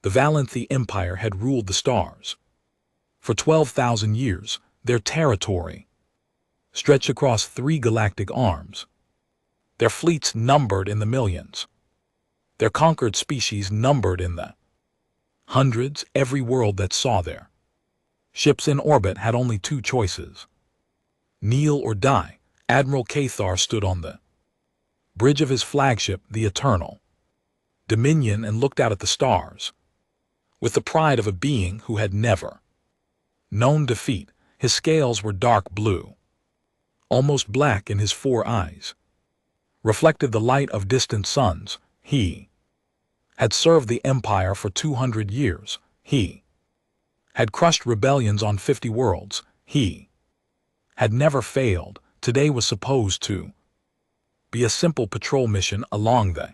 The Valanthi Empire had ruled the stars. For 12,000 years, their territory stretched across 3 galactic arms. Their fleets numbered in the millions. Their conquered species numbered in the hundreds. Every world that saw their ships in orbit had only 2 choices: kneel or die. Admiral Cathar stood on the bridge of his flagship, the Eternal Dominion, and looked out at the stars with the pride of a being who had never known defeat. His scales were dark blue, almost black, and his 4 eyes reflected the light of distant suns. He had served the Empire for 200 years. He had crushed rebellions on 50 worlds. He had never failed. Today was supposed to be a simple patrol mission along the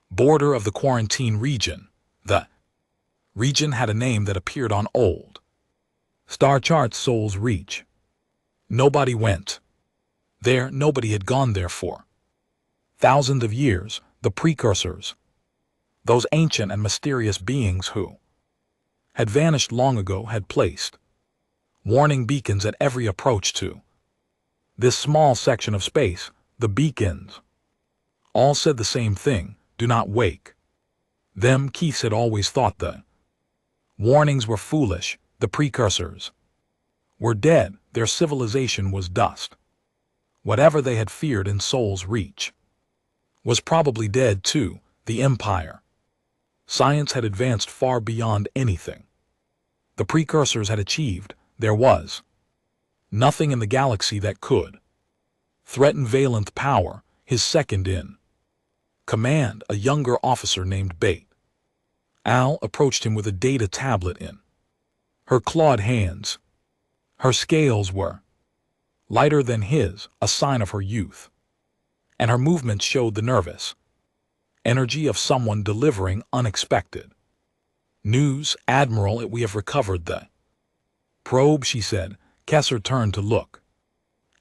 border of the quarantine region. The region had a name that appeared on old star charts: Soul's Reach. Nobody went there. Nobody had gone there for thousands of years. The precursors, those ancient and mysterious beings who had vanished long ago, had placed warning beacons at every approach to this small section of space. The beacons all said the same thing: do not wake them. Keith had always thought the warnings were foolish. The precursors were dead. Their civilization was dust. Whatever they had feared in Soul's Reach was probably dead too. The Empire. Science had advanced far beyond anything the precursors had achieved. There was nothing in the galaxy that could threaten Valanth power. His second in command, a younger officer named Bait Al, approached him with a data tablet in her clawed hands. Her scales were lighter than his, a sign of her youth, and her movements showed the nervous energy of someone delivering unexpected news. Admiral, we have recovered the probe, she said. Kessler turned to look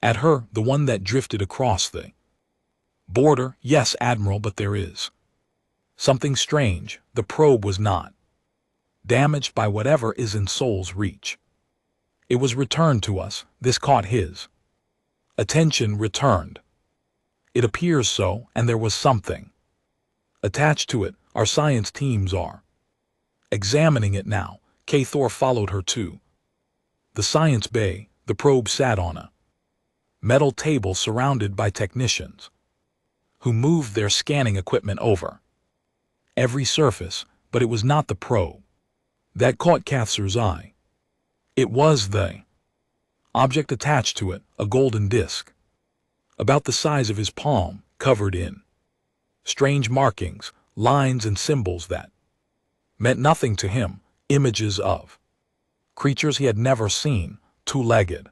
at her, the one that drifted across the border. Yes, Admiral, but there is something strange. The probe was not damaged by whatever is in Soul's Reach. It was returned to us. This caught his attention. Returned. It appears so, and there was something attached to it. Our science teams are examining it now. Cathar followed her to the science bay. The probe sat on a metal table surrounded by technicians who moved their scanning equipment over every surface, but it was not the probe that caught Cathar's eye. It was the object attached to it, a golden disc about the size of his palm, covered in strange markings, lines and symbols that meant nothing to him. Images of creatures he had never seen, 2-legged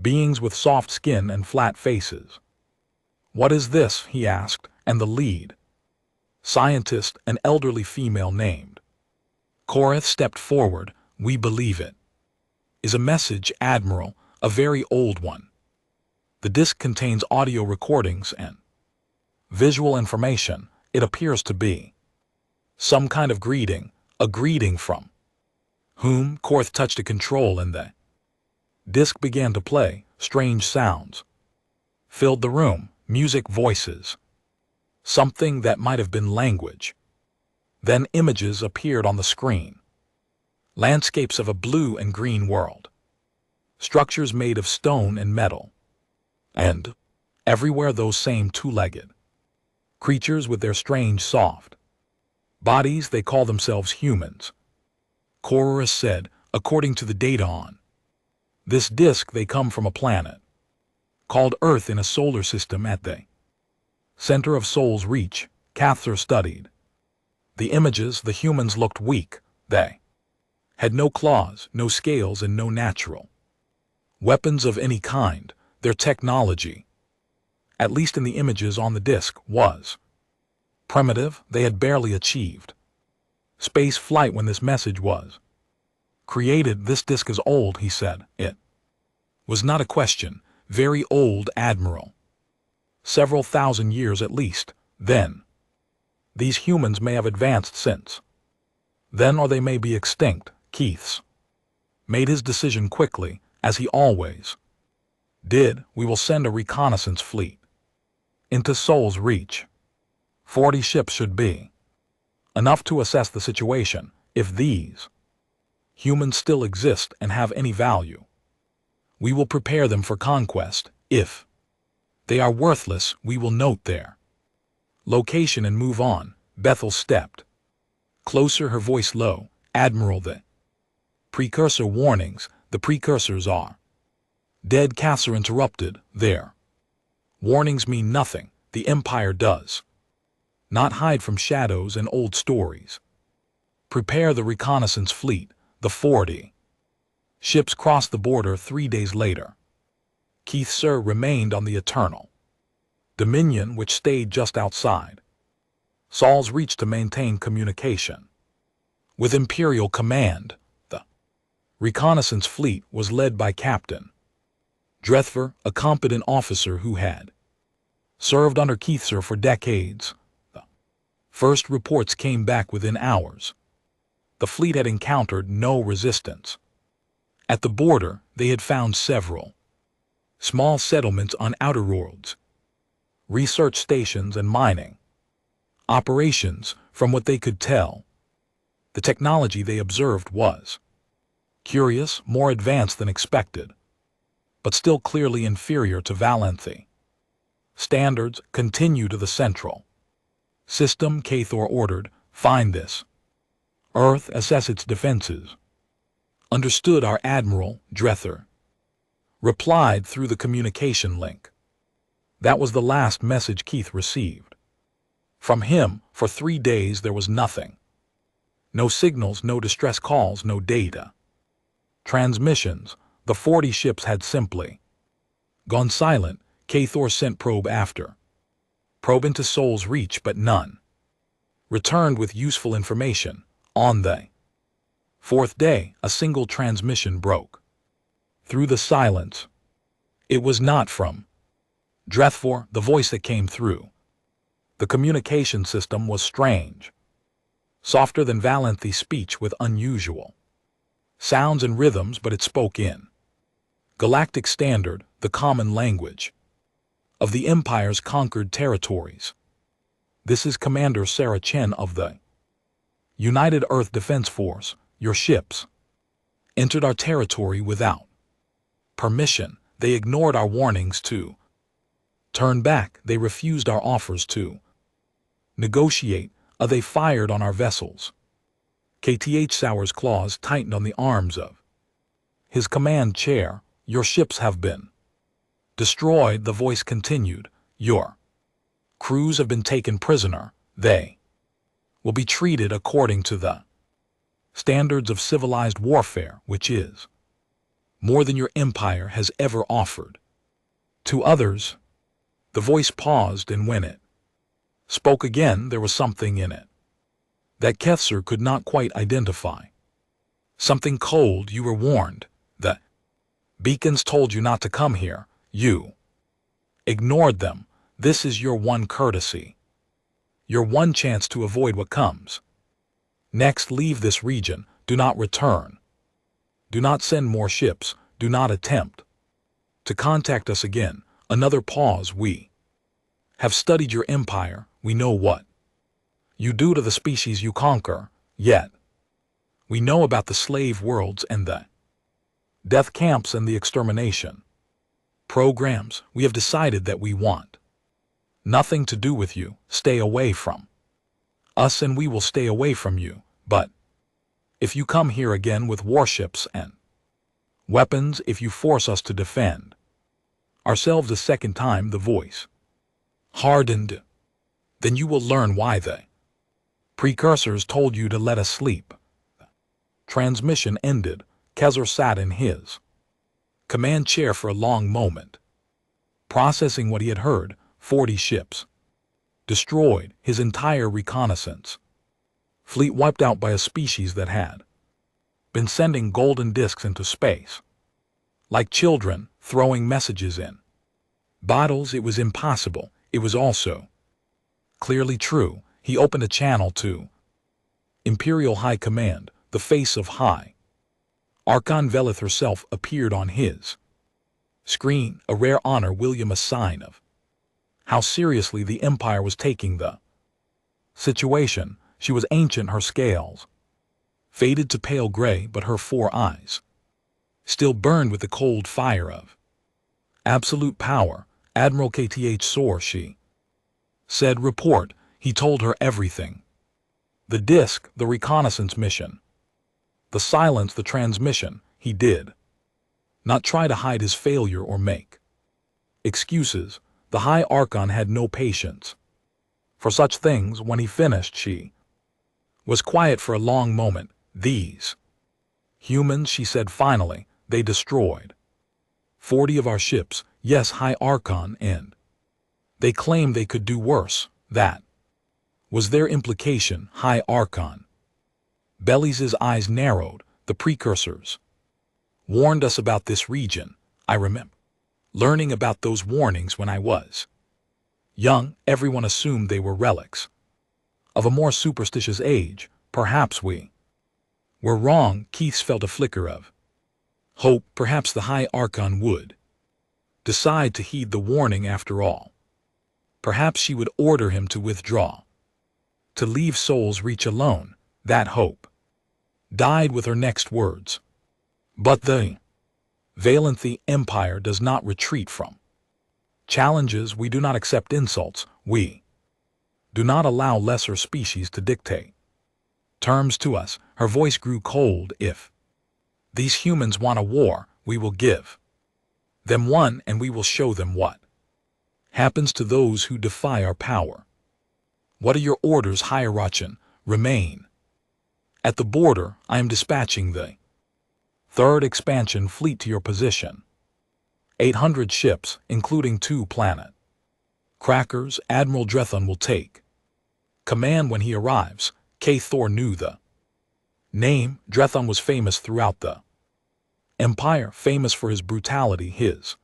beings with soft skin and flat faces. What is this? He asked, and the lead scientist, an elderly female named Korath, stepped forward. We believe it is a message, Admiral, a very old one. The disc contains audio recordings and visual information. It appears to be some kind of greeting. A greeting from whom? Korath touched a control and the disc began to play. Strange sounds filled the room. Music, voices, something that might have been language. Then images appeared on the screen. Landscapes of a blue and green world. Structures made of stone and metal. And everywhere those same 2-legged creatures with their strange soft bodies. They call themselves humans. Korath said, according to the data on this disk, they come from a planet called Earth in a solar system at the center of Soul's Reach. Cathar studied the images. The humans looked weak. They had no claws, no scales, and no natural weapons of any kind. Their technology, at least in the images on the disk, was primitive. They had barely achieved space flight when this message was created. This disk is old, he said. It was not a question. Very old, Admiral. Several thousand years at least. Then these humans may have advanced since Then or they may be extinct. Keith's made his decision quickly, as he always did. We will send a reconnaissance fleet into Sol's Reach. 40 ships should be enough to assess the situation. If these humans still exist and have any value, we will prepare them for conquest. If they are worthless, we will note their location and move on. Bethel stepped closer, her voice low. Admiral, the precursor warnings. The precursors are dead. Casser interrupted. Their warnings mean nothing. The Empire does not hide from shadows and old stories. Prepare the reconnaissance fleet. The 40 ships crossed the border 3 days later. Keith Sir remained on the Eternal Dominion, which stayed just outside Sol's Reach to maintain communication with Imperial Command. The reconnaissance fleet was led by Captain Drethver, a competent officer who had served under Keith Sir for decades. The first reports came back within hours. The fleet had encountered no resistance. At the border, they had found several small settlements on outer worlds, research stations and mining operations. From what they could tell, the technology they observed was curious, more advanced than expected, but still clearly inferior to Valanthi standards. Continue to the central system. Cathor ordered. Find this Earth, assess its defenses. Understood, our Admiral. Drether replied through the communication link. That was the last message Keith received from him. For 3 days there was nothing. No signals, no distress calls, no data transmissions. The 40 ships had simply gone silent. Cathor sent probe after probe into Sol's Reach, but none returned with useful information. On the 4th day, a single transmission broke through the silence. It was not from Drethfor. The voice that came through the communication system was strange, softer than Valanthi's speech, with unusual sounds and rhythms, but it spoke in Galactic Standard, the common language of the Empire's conquered territories. This is Commander Sarah Chen of the United Earth Defense Force. Your ships entered our territory without permission. They ignored our warnings to turn back. They refused our offers to negotiate. They fired on our vessels. KTH Sauer's claws tightened on the arms of his command chair. Your ships have been destroyed. The voice continued. Your crews have been taken prisoner. They will be treated according to the standards of civilized warfare, which is more than your empire has ever offered to others. The voice paused, and when it spoke again, there was something in it that Kethser could not quite identify. Something cold. You were warned. The beacons told you not to come here. You ignored them. This is your one courtesy, your one chance to avoid what comes next. Leave this region. Do not return. Do not send more ships. Do not attempt to contact us again. Another pause. We have studied your empire. We know what you do to the species you conquer. Yet we know about the slave worlds and the death camps and the extermination programs. We have decided that we want nothing to do with you. Stay away from us and we will stay away from you. But if you come here again with warships and weapons, if you force us to defend ourselves a second time, the voice hardened, then you will learn why the precursors told you to let us sleep. Transmission ended. Kezar sat in his command chair for a long moment, processing what he had heard. 40 ships destroyed, his entire reconnaissance fleet wiped out by a species that had been sending golden discs into space like children throwing messages in bottles. It was impossible. It was also clearly true. He opened a channel to Imperial High Command, the face of High Archon Velith herself appeared on his screen, a rare honor, William, a sign of how seriously the Empire was taking the situation. She was ancient, her scales faded to pale gray, but her 4 eyes still burned with the cold fire of absolute power. Admiral Kth Sor, she said. Report. He told her everything. The disk, the reconnaissance mission, the silence, the transmission. He did not try to hide his failure or make excuses. The High Archon had no patience for such things. When he finished, she was quiet for a long moment. These humans, she said finally, they destroyed 40 of our ships. Yes, High Archon, and they claimed they could do worse. That was their implication. High Archon Belly's eyes narrowed. The precursors warned us about this region. I remember learning about those warnings when I was young. Everyone assumed they were relics of a more superstitious age. Perhaps we were wrong. Keith felt a flicker of hope. Perhaps the High Archon would decide to heed the warning after all. Perhaps she would order him to withdraw, to leave Soul's Reach alone. That hope died with her next words. But the Valenthi Empire does not retreat from challenges. We do not accept insults. We do not allow lesser species to dictate terms to us. Her voice grew cold. If these humans want a war, we will give them one, and we will show them what happens to those who defy our power. What are your orders, Hierarchan? Remain at the border. I am dispatching the 3rd expansion fleet to your position. 800 ships, including 2 planet crackers. Admiral Drethon will take command when he arrives. K. Thor knew the name. Drethon was famous throughout the Empire, famous for his brutality, his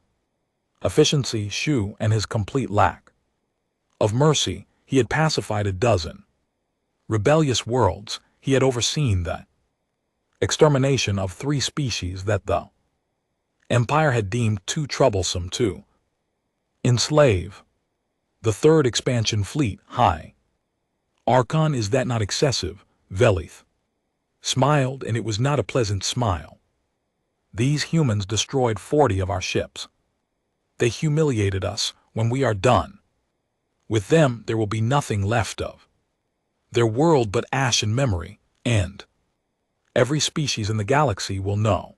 efficiency, Shu, and his complete lack of mercy. He had pacified a dozen rebellious worlds. He had overseen the extermination of 3 species that the Empire had deemed too troublesome to enslave. The 3rd expansion fleet, High Archon, is that not excessive? Velith smiled, and it was not a pleasant smile. These humans destroyed 40 of our ships. They humiliated us. When we are done with them, there will be nothing left of their world but ash and memory, and every species in the galaxy will know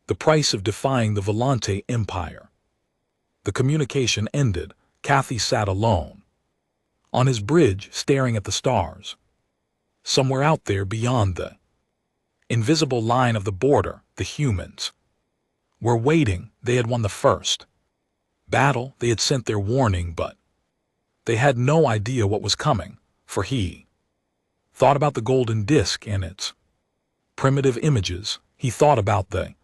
the price of defying the Volante Empire. The communication ended. Kathy sat alone on his bridge, staring at the stars. Somewhere out there beyond the invisible line of the border, the humans were waiting. They had won the first battle. They had sent their warning, but they had no idea what was coming, for he thought about the golden disk and its primitive images. He thought about the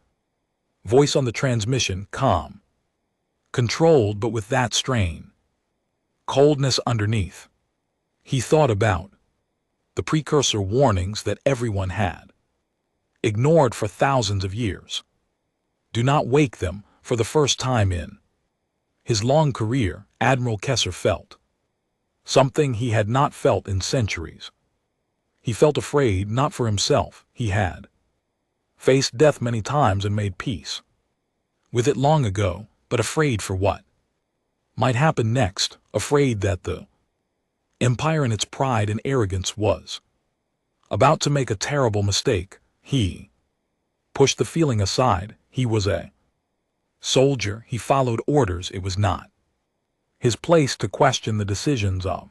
voice on the transmission, calm, controlled, but with that strain, coldness underneath. He thought about the precursor warnings that everyone had ignored for thousands of years. Do not wake them. For the first time in his long career, Admiral Kessler felt something he had not felt in centuries. He felt afraid, not for himself. He had faced death many times and made peace with it long ago, but afraid for what might happen next, afraid that the Empire in its pride and arrogance was about to make a terrible mistake. He pushed the feeling aside. He was a soldier. He followed orders. It was not his place to question the decisions of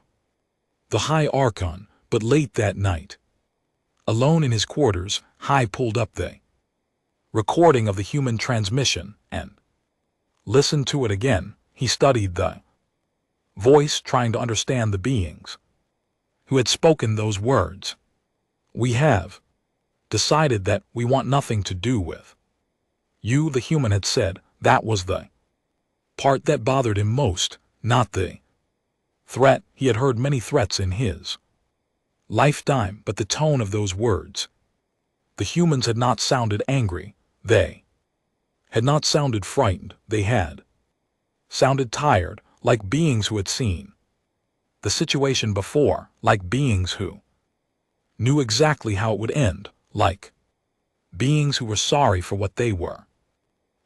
the High Archon. But late that night, alone in his quarters, High pulled up the recording of the human transmission and listened to it again. He studied the voice, trying to understand the beings who had spoken those words. We have decided that we want nothing to do with you, the human had said. That was the part that bothered him most, not the threat. He had heard many threats in his Lifetime, but the tone of those words. The humans had not sounded angry. They had not sounded frightened. They had sounded tired, like beings who had seen the situation before, like beings who knew exactly how it would end, like beings who were sorry for what they were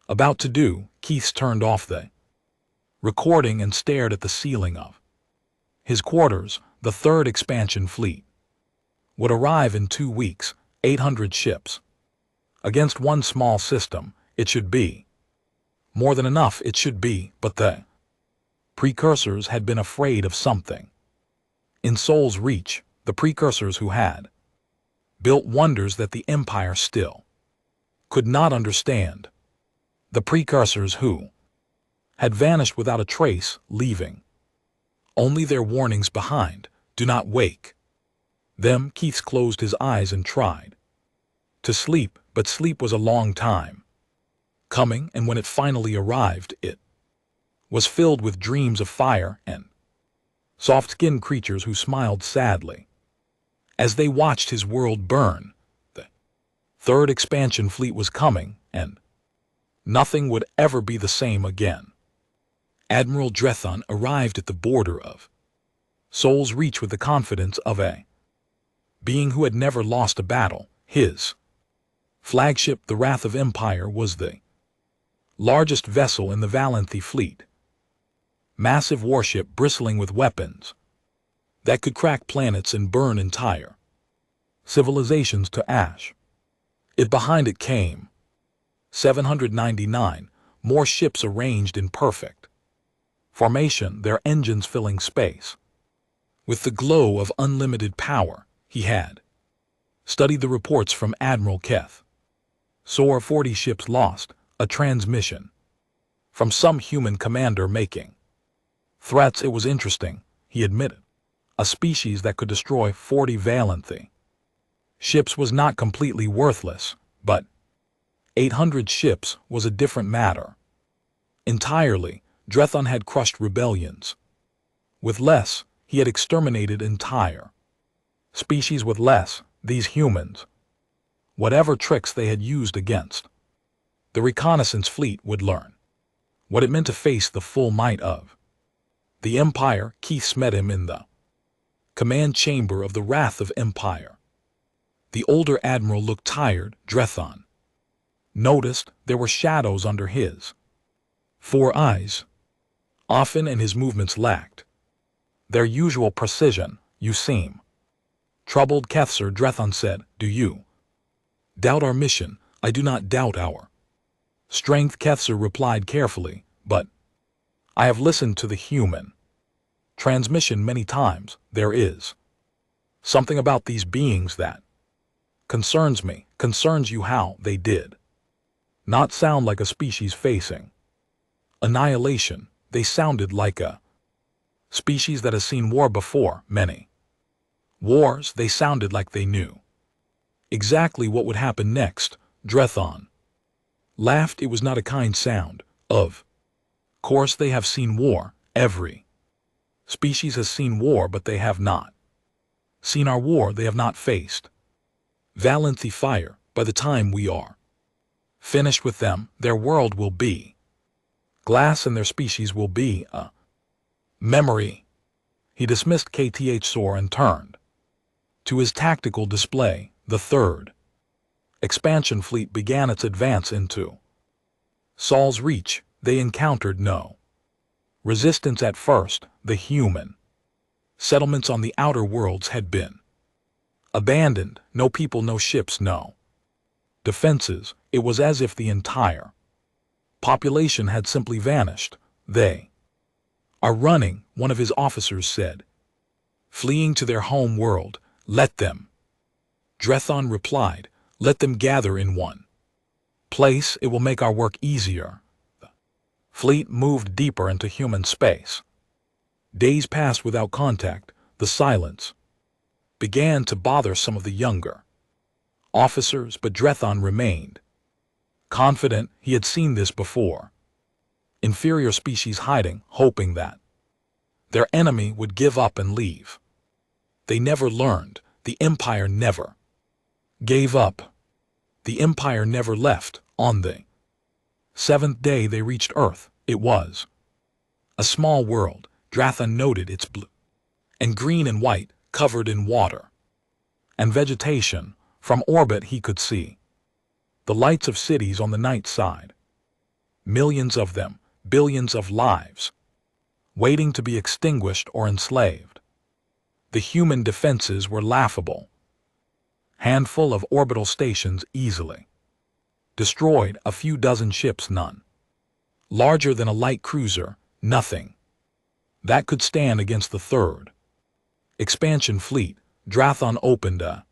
about to do. Keith turned off the recording and stared at the ceiling of his quarters. The third expansion fleet would arrive in 2 weeks, 800 ships. Against one small system, it should be more than enough. It should be, but the precursors had been afraid of something. In Soul's Reach, the precursors who had built wonders that the Empire still could not understand. The precursors who had vanished without a trace, leaving only their warnings behind. Do not wake them. Keith closed his eyes and tried to sleep, but sleep was a long time coming, and when it finally arrived, it was filled with dreams of fire and soft-skinned creatures who smiled sadly as they watched his world burn. The third expansion fleet was coming, and nothing would ever be the same again. Admiral Drethon arrived at the border of Soul's Reach with the confidence of a being who had never lost a battle. His flagship, the Wrath of Empire, was the largest vessel in the Valanthi fleet. Massive warship bristling with weapons that could crack planets and burn entire civilizations to ash. Behind it came 799 more ships arranged in perfect formation, their engines filling space with the glow of unlimited power. He had studied the reports from Admiral Keth. 40 ships lost, a transmission from some human commander making threats. It was interesting, he admitted. A species that could destroy 40 Valanthi ships was not completely worthless, but 800 ships was a different matter entirely. Drethon had crushed rebellions with less. He had exterminated entire species with less. These humans, whatever tricks they had used against the reconnaissance fleet, would learn what it meant to face the full might of the Empire. Keith met him in the command chamber of the Wrath of Empire. The older admiral looked tired. Drethon noticed there were shadows under his 4 eyes often, and his movements lacked their usual precision. You seem troubled, Kethser, Drethon said. Do you doubt our mission? I do not doubt our strength, Kethser replied carefully, but I have listened to the human transmission many times. There is something about these beings that concerns me. Concerns you? How? They did not sound like a species facing annihilation. They sounded like a species that has seen war before, many wars. They sounded like they knew exactly what would happen next. Drethon laughed. It was not a kind sound. Of course they have seen war. Every species has seen war, but they have not seen our war. They have not faced Valanthi fire. By the time we are finished with them, their world will be glass and their species will be a memory. He dismissed KTH Sor and turned to his tactical display. The third expansion fleet began its advance into Soul's Reach. They encountered no resistance at first. The human settlements on the outer worlds had been abandoned. No people, no ships, no defenses. It was as if the entire population had simply vanished. They are running, one of his officers said, fleeing to their home world. Let them, Drethon replied. Let them gather in one place. It will make our work easier. The fleet moved deeper into human space. Days passed without contact. The silence began to bother some of the younger officers, but Drethon remained confident. He had seen this before. Inferior species hiding, hoping that their enemy would give up and leave. They never learned. The Empire never gave up. The Empire never left. On the seventh day they reached Earth. It was a small world. Drathan noted its blue and green and white, covered in water and vegetation. From orbit he could see the lights of cities on the night side. Millions of them, billions of lives, waiting to be extinguished or enslaved. The human defenses were laughable. Handful of orbital stations easily destroyed, a few dozen ships, none larger than a light cruiser, nothing that could stand against the third expansion fleet. Drathan opened a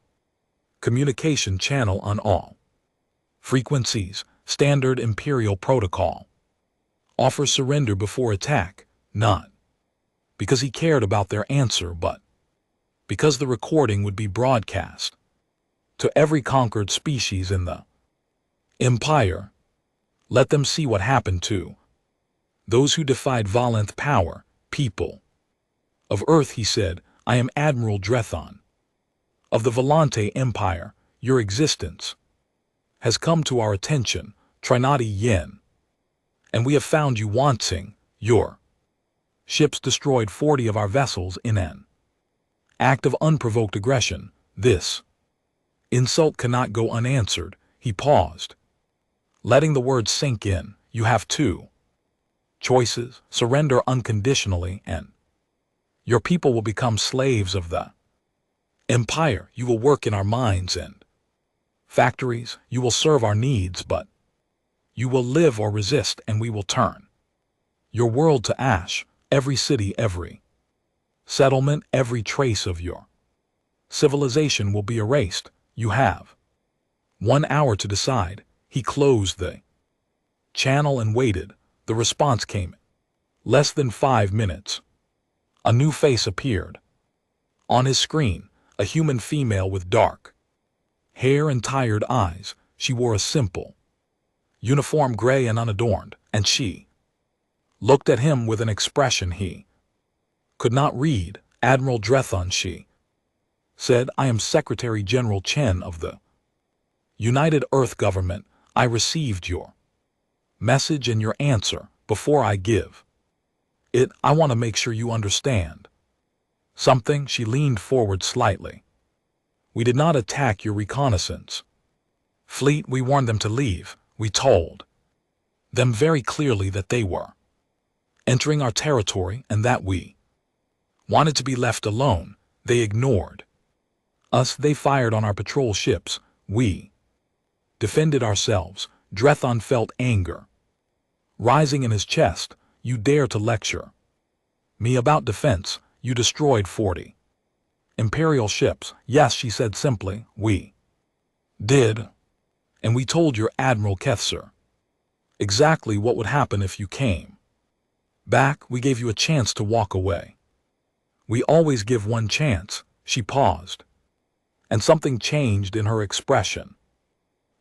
communication channel on all frequencies. Standard Imperial protocol. Offer surrender before attack, not because he cared about their answer, but because the recording would be broadcast to every conquered species in the Empire. Let them see what happened to those who defied Valenth power. People of Earth, he said, I am Admiral Drathan of the Volante Empire. Your existence has come to our attention, Trinati Yen, and we have found you wanting. Your ships destroyed 40 of our vessels in an act of unprovoked aggression. This insult cannot go unanswered. He paused, letting the words sink in. You have two choices: surrender unconditionally, and your people will become slaves of the Empire. You will work in our mines and factories. You will serve our needs, but you will live or resist, and we will turn your world to ash. Every city, every settlement, every trace of your civilization will be erased. You have 1 hour to decide. He closed the channel and waited. The response came. Less than 5 minutes. A new face appeared on his screen, a human female with dark hair and tired eyes. She wore a simple uniform, gray and unadorned, and she looked at him with an expression he could not read. Admiral Drathan, she said, I am Secretary General Chen of the United Earth Government. I received your message and your answer. Before I give it, I want to make sure you understand something. She leaned forward slightly. We did not attack your reconnaissance fleet. We warned them to leave. We told them very clearly that they were entering our territory and that we wanted to be left alone. They ignored us. They fired on our patrol ships. We defended ourselves. Drathan felt anger rising in his chest. You dare to lecture me about defense? You destroyed 40 Imperial ships. Yes, she said simply, we did. And we told your Admiral Kethser exactly what would happen if you came back. We gave you a chance to walk away. We always give one chance. She paused, and something changed in her expression.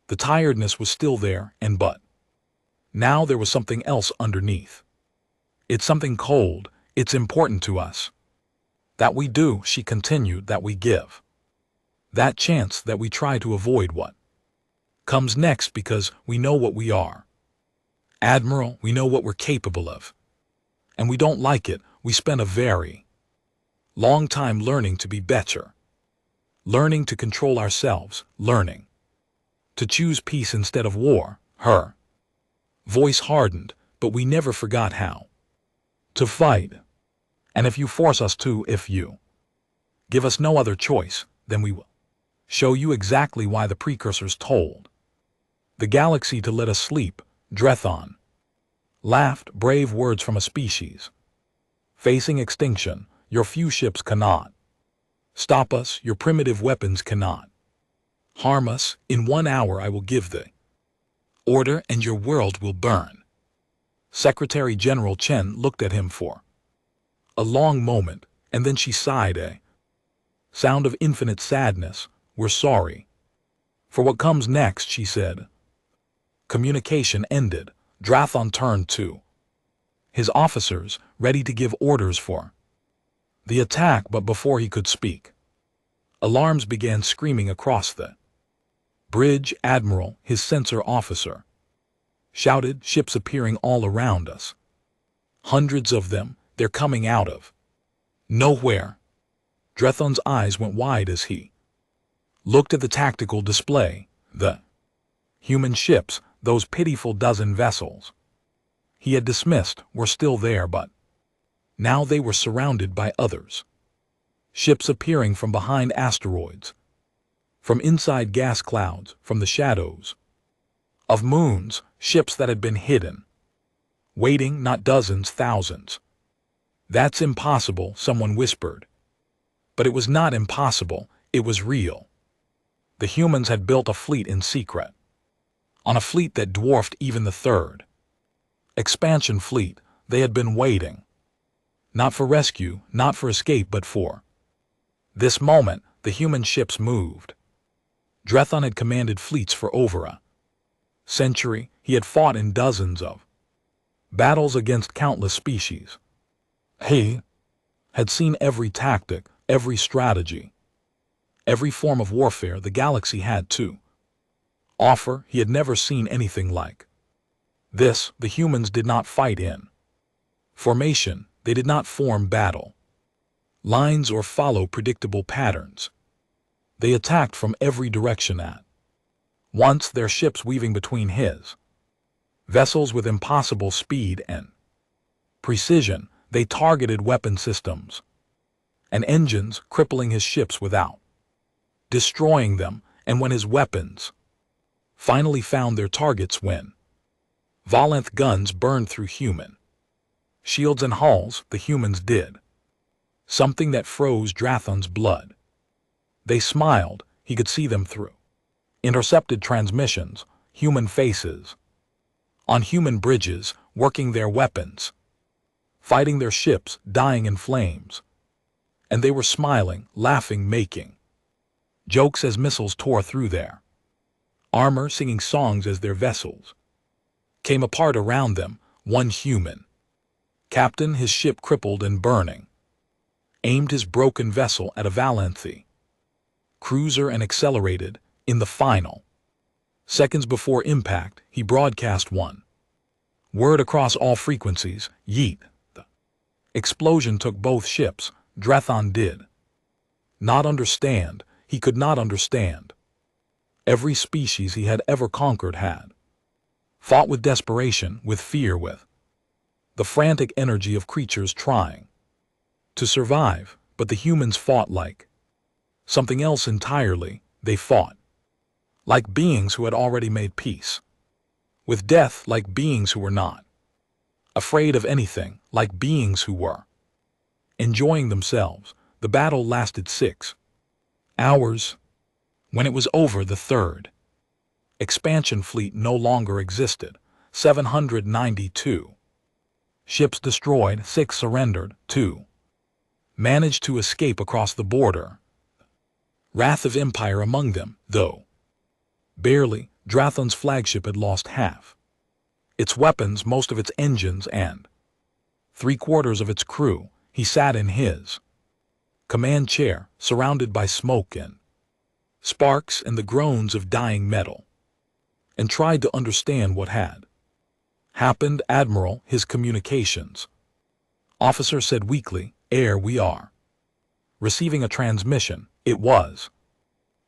The tiredness was still there, but now there was something else underneath. It's something cold. It's important to us that we do, she continued, that we give that chance, that we try to avoid what comes next because we know what we are. Admiral, we know what we're capable of, and we don't like it. We spent a very long time learning to be better, learning to control ourselves, learning to choose peace instead of war. Her voice hardened, but we never forgot how to fight. And if you force us to, if you give us no other choice, then we will show you exactly why the precursors told the galaxy to let us sleep. Drathan laughed. Brave words from a species facing extinction. Your few ships cannot stop us. Your primitive weapons cannot harm us. In 1 hour I will give the order and your world will burn. Secretary General Chen looked at him for a long moment, and then she sighed, a sound of infinite sadness. We're sorry for what comes next, she said. Communication ended. Drathan turned to his officers, ready to give orders for the attack, but before he could speak, Alarms began screaming across the bridge. Admiral, his sensor officer, shouted, ships appearing all around us. Hundreds of them, they're coming out of nowhere. Drethon's eyes went wide as he looked at the tactical display. The human ships, those pitiful dozen vessels he had dismissed, were still there, but now they were surrounded by others. Ships appearing from behind asteroids, from inside gas clouds, from the shadows of moons, ships that had been hidden, waiting, not dozens, thousands. That's impossible, someone whispered. But it was not impossible, it was real. The humans had built a fleet in secret, on a fleet that dwarfed even the third expansion fleet. They had been waiting, not for rescue, not for escape, but for this moment. The human ships moved. Drethon had commanded fleets for over a century. He had fought in dozens of battles against countless species. He had seen every tactic, every strategy, every form of warfare the galaxy had to offer. He had never seen anything like this. The humans did not fight in formation. They did not form battle lines or follow predictable patterns. They attacked from every direction at once, their ships weaving between his vessels with impossible speed and precision. They targeted weapon systems and engines, crippling his ships without destroying them. And when his weapons finally found their targets, when Volanth guns burned through human shields and hulls, the humans did something that froze Drethon's blood. They smiled. He could see them through intercepted transmissions, human faces on human bridges, working their weapons, fighting their ships, dying in flames. And they were smiling, laughing, making jokes as missiles tore through their armor, singing songs as their vessels came apart around them. One human captain, his ship crippled and burning, aimed his broken vessel at a Valanthi cruiser and accelerated. In the final seconds before impact, he broadcast one word across all frequencies: yeet. The explosion took both ships. Drethon did not understand. He could not understand. Every species he had ever conquered had fought with desperation, with fear, with the frantic energy of creatures trying to survive. But the humans fought like something else entirely. They fought like beings who had already made peace with death, like beings who were not afraid of anything, like beings who were enjoying themselves. The battle lasted 6 hours. When it was over, the third expansion fleet no longer existed. 792 ships destroyed, 6 surrendered, 2 managed to escape across the border. Wrath of Empire among them, though barely. Drethon's flagship had lost half its weapons, most of its engines, and 3/4 of its crew. He sat in his command chair, surrounded by smoke and sparks and the groans of dying metal, and tried to understand what had happened. Admiral, his communications officer, said weakly, "Air, we are receiving a transmission." It was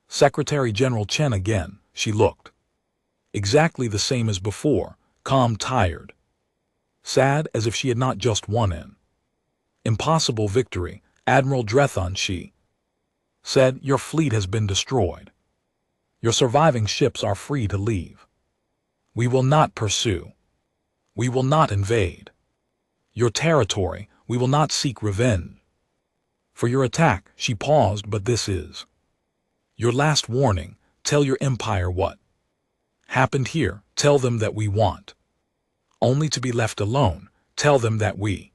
Secretary General Chen again. She looked exactly the same as before, calm, tired, sad, as if she had not just won an impossible victory. "Admiral Drethon," she said, "your fleet has been destroyed. Your surviving ships are free to leave. We will not pursue. We will not invade your territory. We will not seek revenge for your attack." She paused. "But this is your last warning. Tell your empire what happened here. Tell them that we want only to be left alone. Tell them that we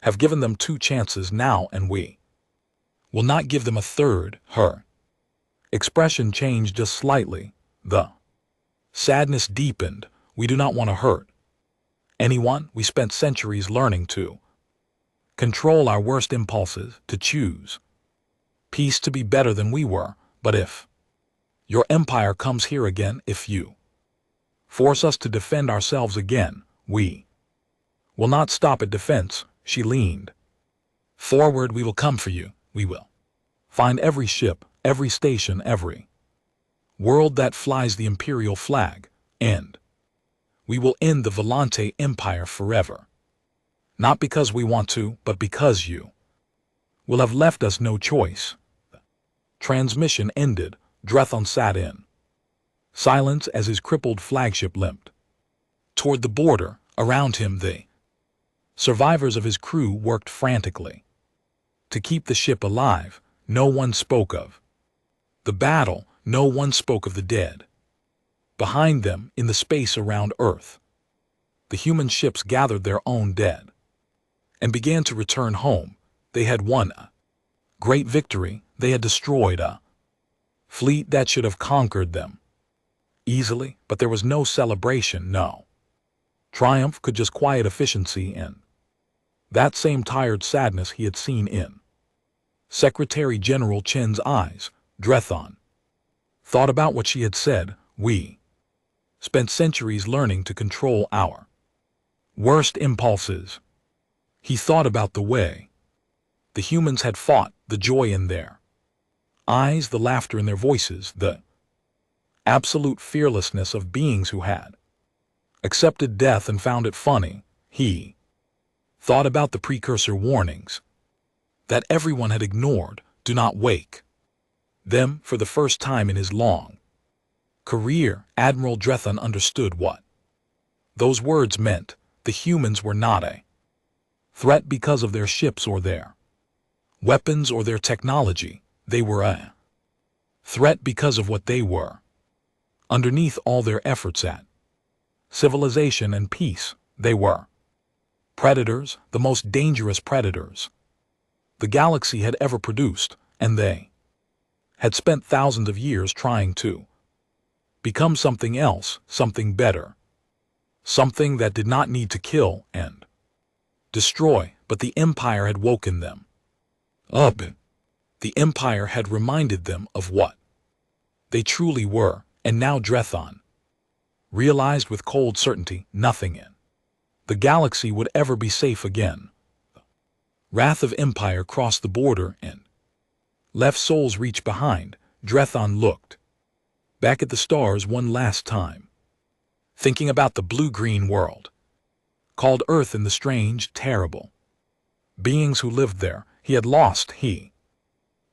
have given them 2 chances now, and we will not give them a third." Her expression changed just slightly. The sadness deepened. "We do not want to hurt anyone. We spent centuries learning to control our worst impulses, to choose Peace to be better than we were, but if your empire comes here again, if you force us to defend ourselves again, we will not stop at defense. She leaned forward. We will come for you. We will find every ship, every station, every world that flies the imperial flag, and we will end the Volante Empire forever. Not because we want to, but because you will have left us no choice. Transmission ended. Drethon sat in silence as his crippled flagship limped toward the border. Around him, the survivors of his crew worked frantically to keep the ship alive. No one spoke of the battle. No one spoke of the dead. Behind them, in the space around Earth, the human ships gathered their own dead and began to return home. They had won a great victory. They had destroyed a fleet that should have conquered them easily, but there was no celebration, no triumph, could just quiet efficiency and that same tired sadness he had seen in Secretary General Chen's eyes. Drethon thought about what she had said. We spent centuries learning to control our worst impulses. He thought about the way the humans had fought, the joy in their eyes, the laughter in their voices, the absolute fearlessness of beings who had accepted death and found it funny. He thought about the precursor warnings that everyone had ignored. Do not wake them. For the first time in his long career, Admiral Drethon understood what those words meant. The humans were not a threat because of their ships or their weapons or their technology. They were a threat because of what they were. Underneath all their efforts at civilization and peace, they were predators, the most dangerous predators the galaxy had ever produced, and they had spent thousands of years trying to become something else, something better, something that did not need to kill and destroy. But the Empire had woken them up. The Empire had reminded them of what they truly were, and now Drethon realized with cold certainty nothing in the galaxy would ever be safe again. The wrath of Empire crossed the border and left souls reach behind. Drethon looked back at the stars one last time, thinking about the blue-green world called Earth and the strange, terrible beings who lived there. He had lost. He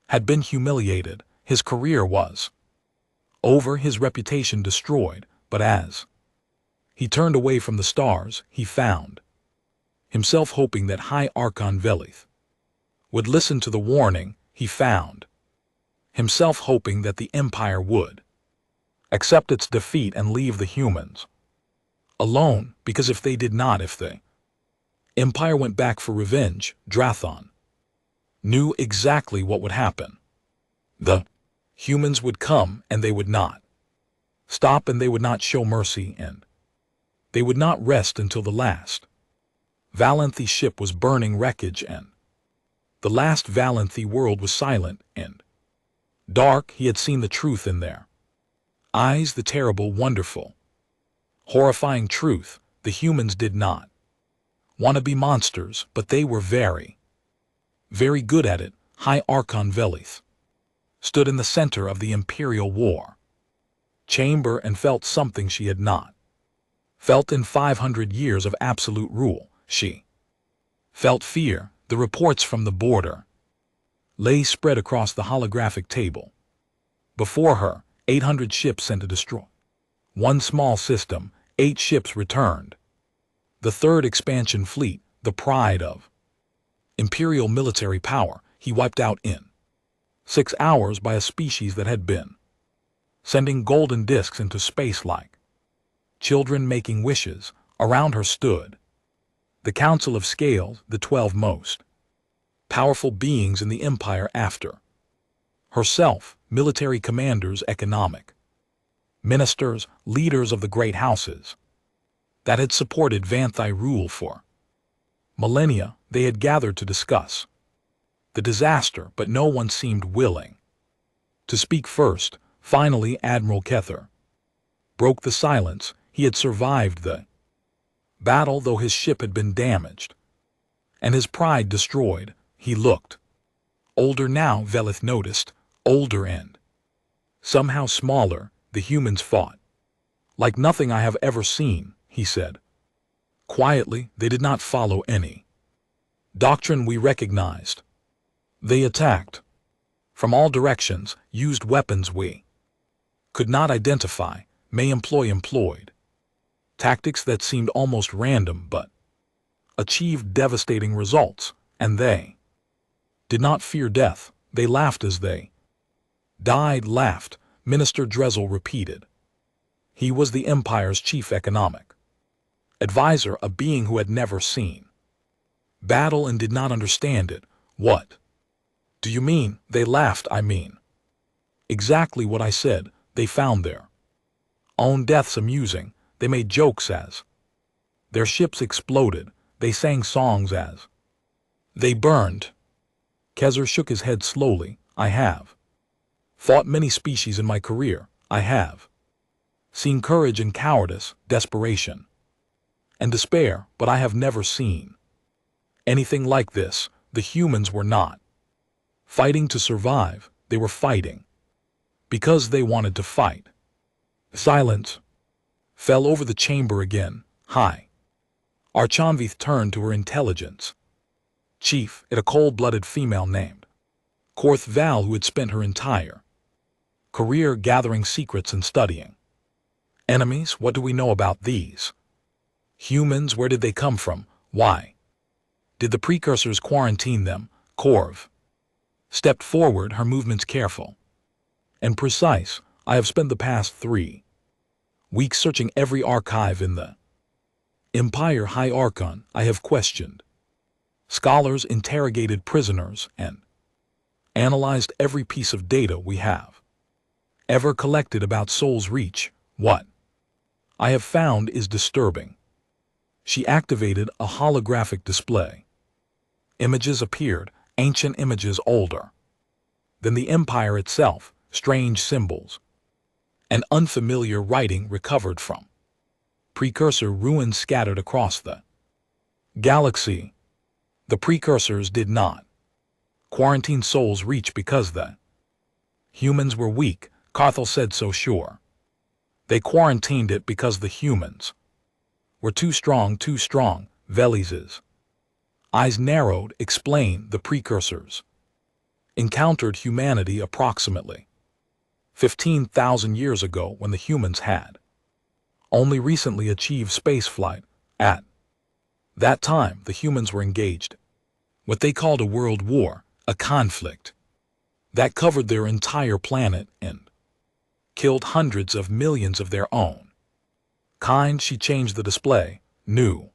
had been humiliated. His career was over, his reputation destroyed. But as he turned away from the stars, he found himself hoping that High Archon Velith would listen to the warning. He found himself hoping that the Empire would accept its defeat and leave the humans alone, because if they did not, if the Empire went back for revenge, Drethon knew exactly what would happen. The humans would come, and they would not stop, and they would not show mercy, and they would not rest until the last Valanthi ship was burning wreckage, and the last Valanthi world was silent and dark. He had seen the truth in their eyes, the terrible, wonderful, horrifying truth. The humans did not want to be monsters, but they were very, very good at it. High Archon Velith stood in the center of the Imperial War chamber and felt something she had not felt in 500 years of absolute rule. She felt fear. The reports from the border lay spread across the holographic table. Before her, 800 ships sent to destroy one small system. 8 ships returned. The third expansion fleet, the pride of imperial military power, he wiped out in 6 hours by a species that had been sending golden discs into space like children making wishes. Around her stood the Council of Scales, the 12 most powerful beings in the Empire after herself, military commanders, economic ministers, leaders of the great houses that had supported Vanthi rule for millennia. They had gathered to discuss the disaster, but no one seemed willing to speak first. Finally, Admiral Kether broke the silence. He had survived the battle, though his ship had been damaged and his pride destroyed. He looked older now, Velith noticed, older and somehow smaller. The humans fought like nothing I have ever seen, he said. Quietly, they did not follow any doctrine we recognized. They attacked from all directions, used weapons we could not identify, employed tactics that seemed almost random but achieved devastating results, and they did not fear death. They laughed as they died. Laughed, Minister Drezel repeated. He was the Empire's chief economic advisor, a being who had never seen battle and did not understand it. What do you mean? They laughed. I mean exactly what I said. They found their own deaths amusing. They made jokes as their ships exploded. They sang songs as they burned. Kezer shook his head slowly. I have fought many species in my career. I have seen courage and cowardice, desperation and despair, but I have never seen anything like this. The humans were not fighting to survive. They were fighting because they wanted to fight. Silence fell over the chamber again. Hi. Archanvith turned to her intelligence chief, a cold-blooded female named Korth Val, who had spent her entire career gathering secrets and studying enemies. What do we know about these humans? Where did they come from? Why did the precursors quarantine them? Korv stepped forward, her movements careful and precise. I have spent the past 3 weeks searching every archive in the Empire. High Archon, I have questioned scholars, interrogated prisoners, and analyzed every piece of data we have ever collected about Soul's Reach. What I have found is disturbing. She activated a holographic display. Images appeared, ancient images older than the Empire itself, strange symbols and unfamiliar writing recovered from precursor ruins scattered across the galaxy. The precursors did not quarantine Soul's Reach because the humans were weak. Carthel said so. Sure. They quarantined it because the humans were too strong. Veliz's eyes narrowed. Explain. The precursors encountered humanity approximately 15,000 years ago when the humans had only recently achieved spaceflight. At that time, the humans were engaged what they called a world war, a conflict that covered their entire planet and killed hundreds of millions of their own kind. She changed the display. New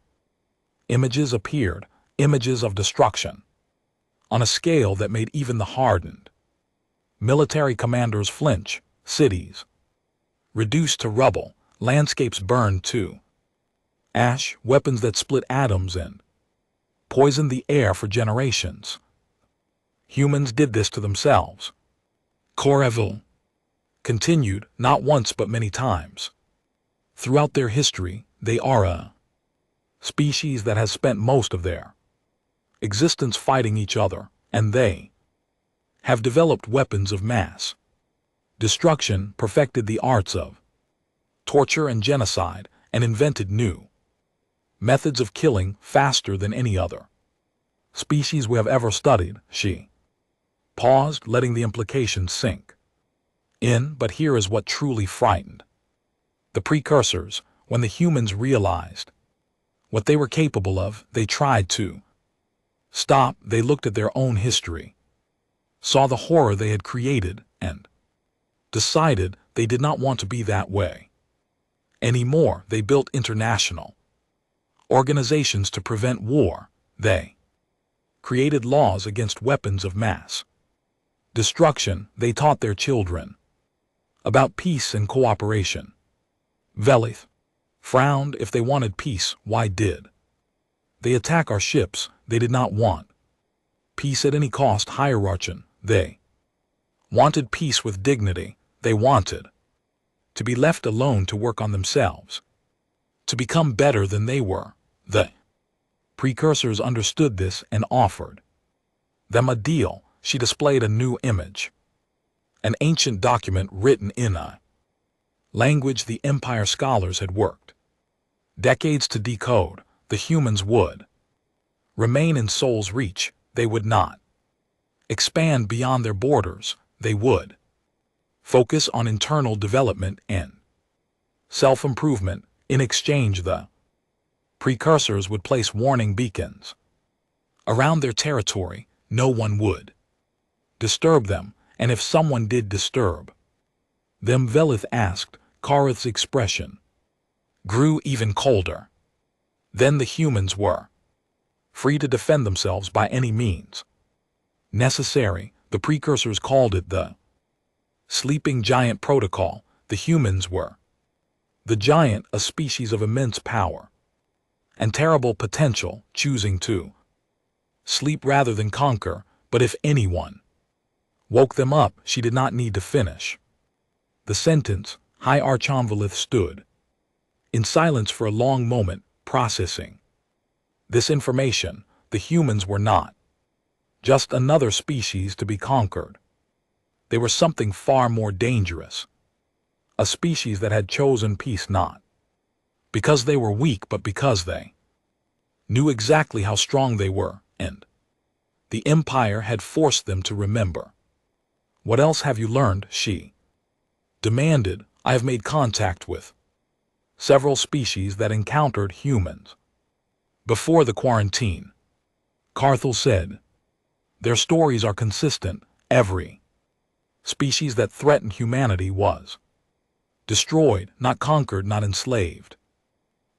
images appeared, images of destruction on a scale that made even the hardened military commanders flinch. Cities reduced to rubble, landscapes burned to ash, weapons that split atoms and poisoned the air for generations. Humans did this to themselves. Korevil continued, not once but many times. Throughout their history, they are a species that has spent most of their existence fighting each other, and they have developed weapons of mass destruction, perfected the arts of torture and genocide, and invented new methods of killing faster than any other species we have ever studied. She paused, letting the implications sink in. But here is what truly frightened the precursors. When the humans realized what they were capable of, they tried to stop. They looked at their own history, saw the horror they had created, and decided they did not want to be that way anymore. They built international organizations to prevent war. They created laws against weapons of mass destruction. They taught their children about peace and cooperation. Velith frowned. If they wanted peace, why did they attack our ships? They did not want Peace at any cost hierarchy. They wanted peace with dignity. They wanted to be left alone to work on themselves, to become better than they were. The precursors understood this and offered them a deal. She displayed a new image, an ancient document written in a language the Empire scholars had worked decades to decode. The humans would remain in Soul's reach. They would not expand beyond their borders. They would focus on internal development and self-improvement. In exchange, the precursors would place warning beacons around their territory. No one would disturb them, and if someone did disturb them, Velith asked, Karth's expression grew even colder. Then the humans were free to defend themselves by any means necessary. The precursors called it the Sleeping Giant Protocol. The humans were the giant, a species of immense power and terrible potential, choosing to sleep rather than conquer. But if anyone woke them up, she did not need to finish the sentence. High Archonvalith stood in silence for a long moment, processing this information. The humans were not just another species to be conquered. They were something far more dangerous, a species that had chosen peace not because they were weak, but because they knew exactly how strong they were, and the Empire had forced them to remember. What else have you learned? She demanded. I have made contact with several species that encountered humans before the quarantine, Karthal said. Their stories are consistent. Every species that threatened humanity was destroyed, not conquered, not enslaved.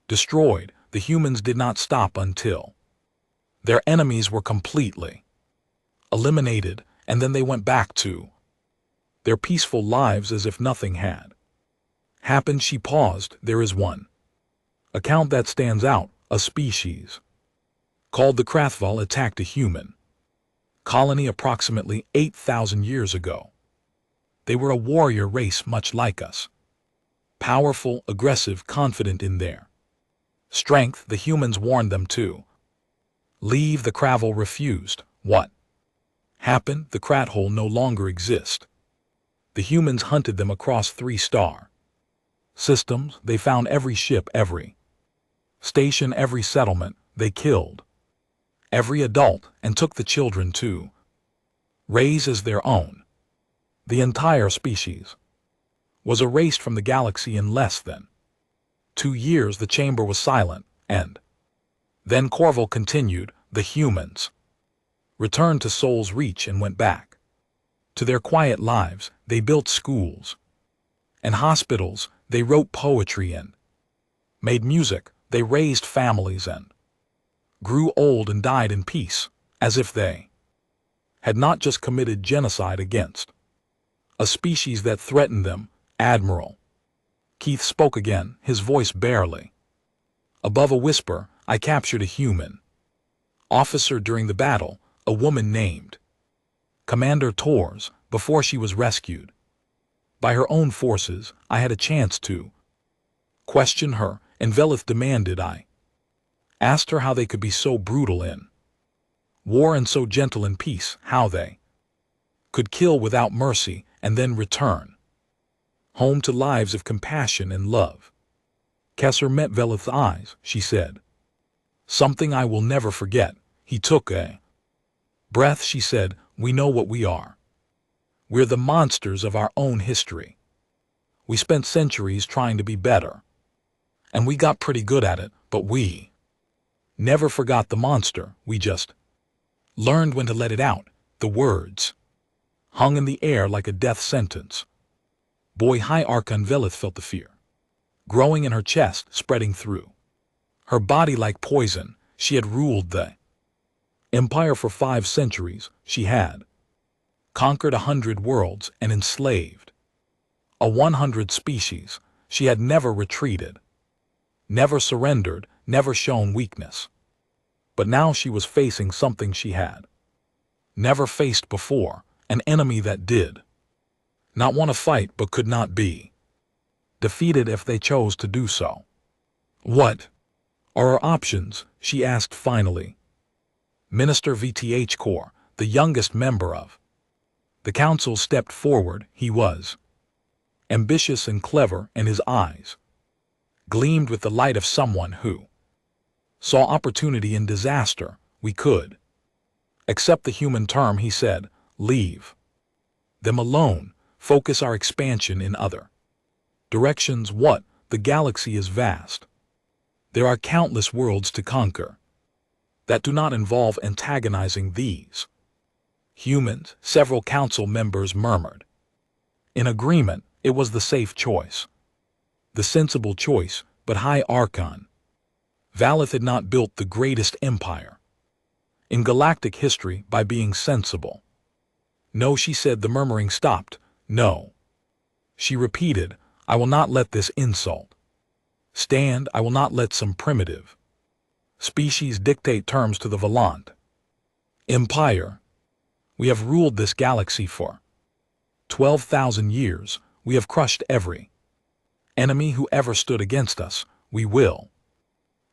Destroyed. The humans did not stop until their enemies were completely eliminated, and then they went back to their peaceful lives as if nothing had happened. She paused. There is one account that stands out. A species called the Krathval attacked a human colony approximately 8,000 years ago. They were a warrior race much like us. Powerful, aggressive, confident in their strength. The humans warned them to leave. The Krathval refused. What happened? The Krathval no longer exist. The humans hunted them across 3-star systems. They found every ship, every station, every settlement. They killed every adult and took the children to raise as their own. The entire species was erased from the galaxy in less than 2 years. The chamber was silent, and then Korval continued. The humans returned to Soul's reach and went back to their quiet lives. They built schools and hospitals. They wrote poetry and made music. They raised families and grew old and died in peace, as if they had not just committed genocide against a species that threatened them. Admiral Keith spoke again, his voice barely above a whisper. I captured a human officer during the battle, a woman named Commander Tors. Before she was rescued by her own forces, I had a chance to question her, and Velith demanded. I asked her how they could be so brutal in war and so gentle in peace, how they could kill without mercy and then return home to lives of compassion and love. Kesser met Velith's eyes. She said something I will never forget. He took a breath. She said, we know what we are. We're the monsters of our own history. We spent centuries trying to be better, and we got pretty good at it, but we never forgot the monster. We just learned when to let it out. The words hung in the air like a death sentence. Boy, High Archon Velith felt the fear growing in her chest, spreading through her body like poison. She had ruled the Empire for 5 centuries. She had conquered 100 worlds and enslaved 100 species. She had never retreated, never surrendered, never shown weakness. But now she was facing something she had never faced before, an enemy that did not want to fight but could not be defeated if they chose to do so. What are our options? She asked finally. Minister VTH Corps, the youngest member of the council, stepped forward. He was ambitious and clever, and his eyes gleamed with the light of someone who saw opportunity in disaster. We could accept the human term, he said. Leave them alone. Focus our expansion in other directions. What? The galaxy is vast. There are countless worlds to conquer that do not involve antagonizing these humans, several council members murmured. In agreement, it was the safe choice, the sensible choice. But High Archon Valeth had not built the greatest empire in galactic history by being sensible. No, she said. The murmuring stopped. No, she repeated, I will not let this insult stand. I will not let some primitive species dictate terms to the Valant Empire. We have ruled this galaxy for 12,000 years. We have crushed every enemy who ever stood against us. We will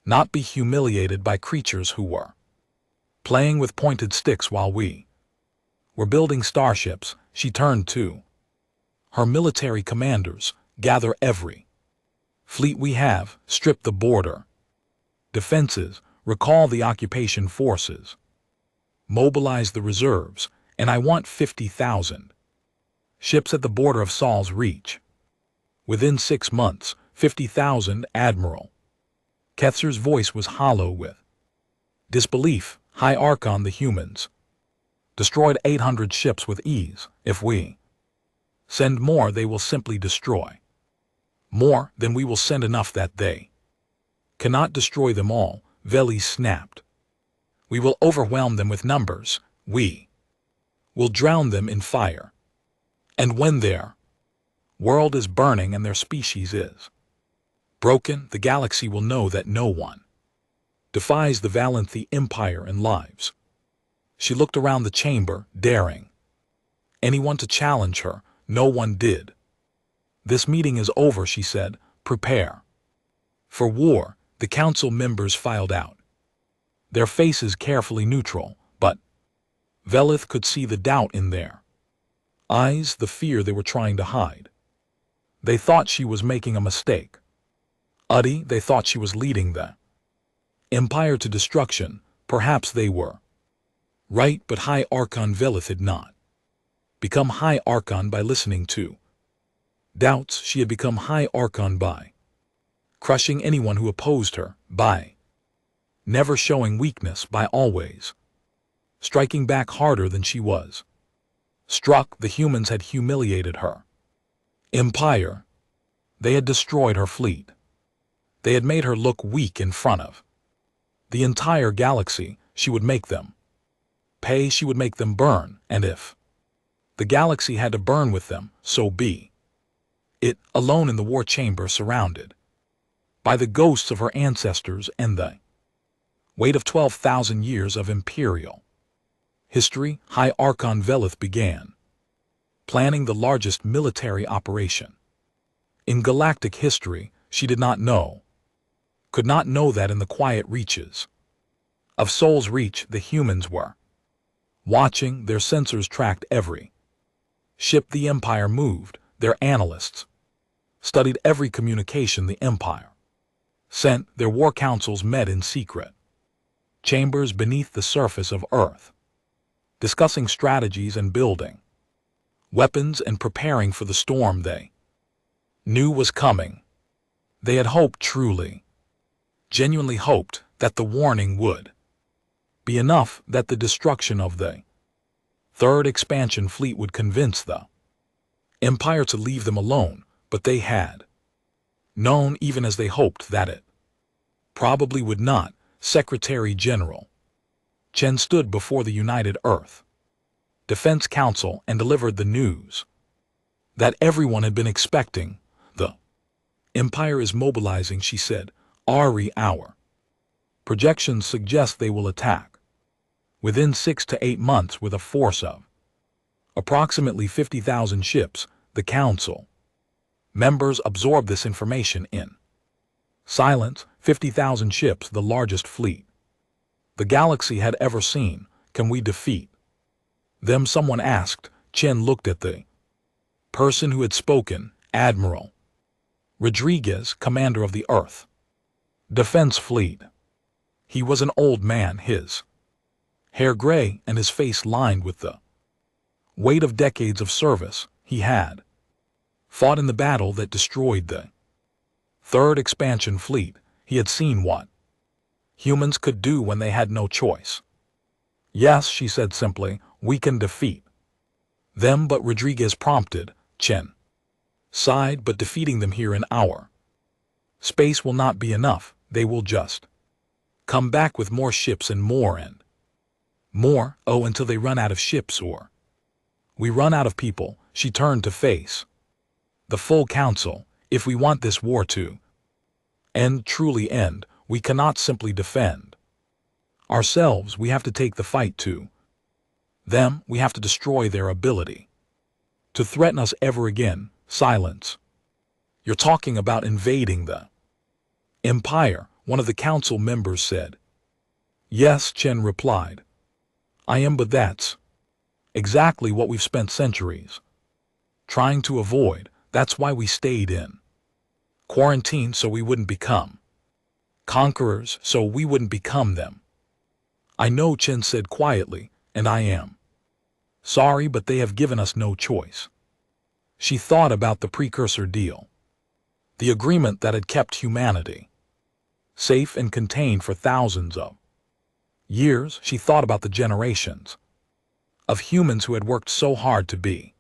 not be humiliated by creatures who were playing with pointed sticks while we were building starships. She turned to her military commanders. Gather every fleet we have, strip the border defenses, recall the occupation forces, mobilize the reserves, and I want 50,000 ships at the border of Sol's reach. Within 6 months, 50,000. Admiral Ketzer's voice was hollow with disbelief. High Archon, the humans destroyed 800 ships with ease. If we send more, they will simply destroy more. Then we will send enough that they cannot destroy them all. Veli snapped. We will overwhelm them with numbers. We will drown them in fire. And when their world is burning and their species is broken, the galaxy will know that no one defies the Valanthi Empire and lives. She looked around the chamber, daring anyone to challenge her. No one did. This meeting is over, she said. Prepare for war. The council members filed out, their faces carefully neutral, but Velith could see the doubt in their eyes, the fear they were trying to hide. They thought she was making a mistake. Uddy, they thought she was leading the Empire to destruction. Perhaps they were right, but High Archon Velith had not become High Archon by listening to doubts. She had become High Archon by crushing anyone who opposed her, by never showing weakness, by always striking back harder than she was struck. The humans had humiliated her empire. They had destroyed her fleet. They had made her look weak in front of the entire galaxy. She would make them pay. She would make them burn. And if the galaxy had to burn with them, so be it. Alone in the war chamber, surrounded by the ghosts of her ancestors and the weight of 12,000 years of imperial history, High Archon Velith began planning the largest military operation in galactic history. She did not know, could not know that in the quiet reaches of Sol's reach, the humans were watching. Their sensors tracked every ship the Empire moved. Their analysts studied every communication the Empire sent. Their war councils met in secret chambers beneath the surface of Earth, discussing strategies and building weapons and preparing for the storm they knew was coming. They had hoped, truly, genuinely hoped, that the warning would be enough, that the destruction of the Third Expansion Fleet would convince the Empire to leave them alone. But they had known, even as they hoped, that it probably would not. Secretary General Chen stood before the United Earth Defense Council and delivered the news that everyone had been expecting. The Empire is mobilizing, she said. Our projections suggest they will attack within 6 to 8 months with a force of approximately 50,000 ships. The Council members absorbed this information in silence. 50,000 ships, the largest fleet the galaxy had ever seen. Can we defeat them? Someone asked. Chen looked at the person who had spoken, Admiral Rodriguez, commander of the Earth Defense Fleet. He was an old man, his hair gray and his face lined with the weight of decades of service. He had fought in the battle that destroyed the Third Expansion Fleet. He had seen what humans could do when they had no choice. Yes, she said simply, we can defeat them, but Rodriguez prompted. Chen sighed, but defeating them here in our space will not be enough. They will just come back with more ships and more, oh, until they run out of ships or we run out of people. She turned to face the full council. If we want this war to truly end, we cannot simply defend ourselves. We have to take the fight to them. We have to destroy their ability to threaten us ever again. Silence. You're talking about invading the Empire, one of the council members said. Yes, Chen replied. I am, but that's exactly what we've spent centuries trying to avoid. That's why we stayed in quarantine, so we wouldn't become conquerors, so we wouldn't become them. I know, Chen said quietly, and I am sorry, but they have given us no choice. She thought about the precursor deal, the agreement that had kept humanity safe and contained for thousands of years. She thought about the generations of humans who had worked so hard to be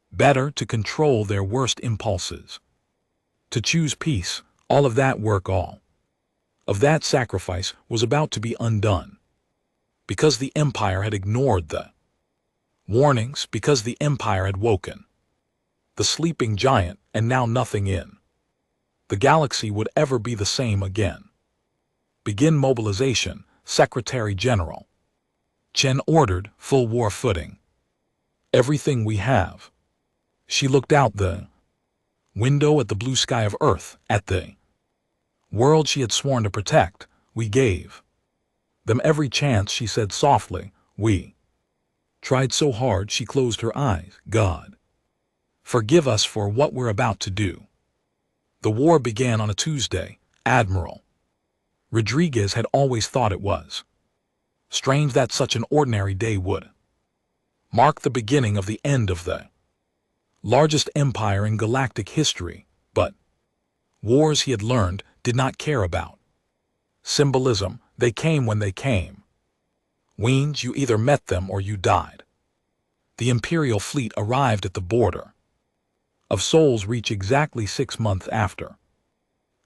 better, to control their worst impulses, to choose peace. All of that work, all of that sacrifice was about to be undone because the Empire had ignored the warnings, because the Empire had woken the sleeping giant, and now nothing in the galaxy would ever be the same again. Begin mobilization, Secretary General Chen ordered. Full war footing. Everything we have. She looked out the window at the blue sky of Earth, at the world she had sworn to protect. We gave them every chance, she said softly. We tried so hard. She closed her eyes. God, forgive us for what we're about to do. The war began on a Tuesday. Admiral Rodriguez had always thought it was strange that such an ordinary day would mark the beginning of the end of the largest empire in galactic history, but wars, he had learned, did not care about symbolism. They came when they came. Weens, you either met them or you died. The Imperial fleet arrived at the border of Sol's Reach exactly 6 months after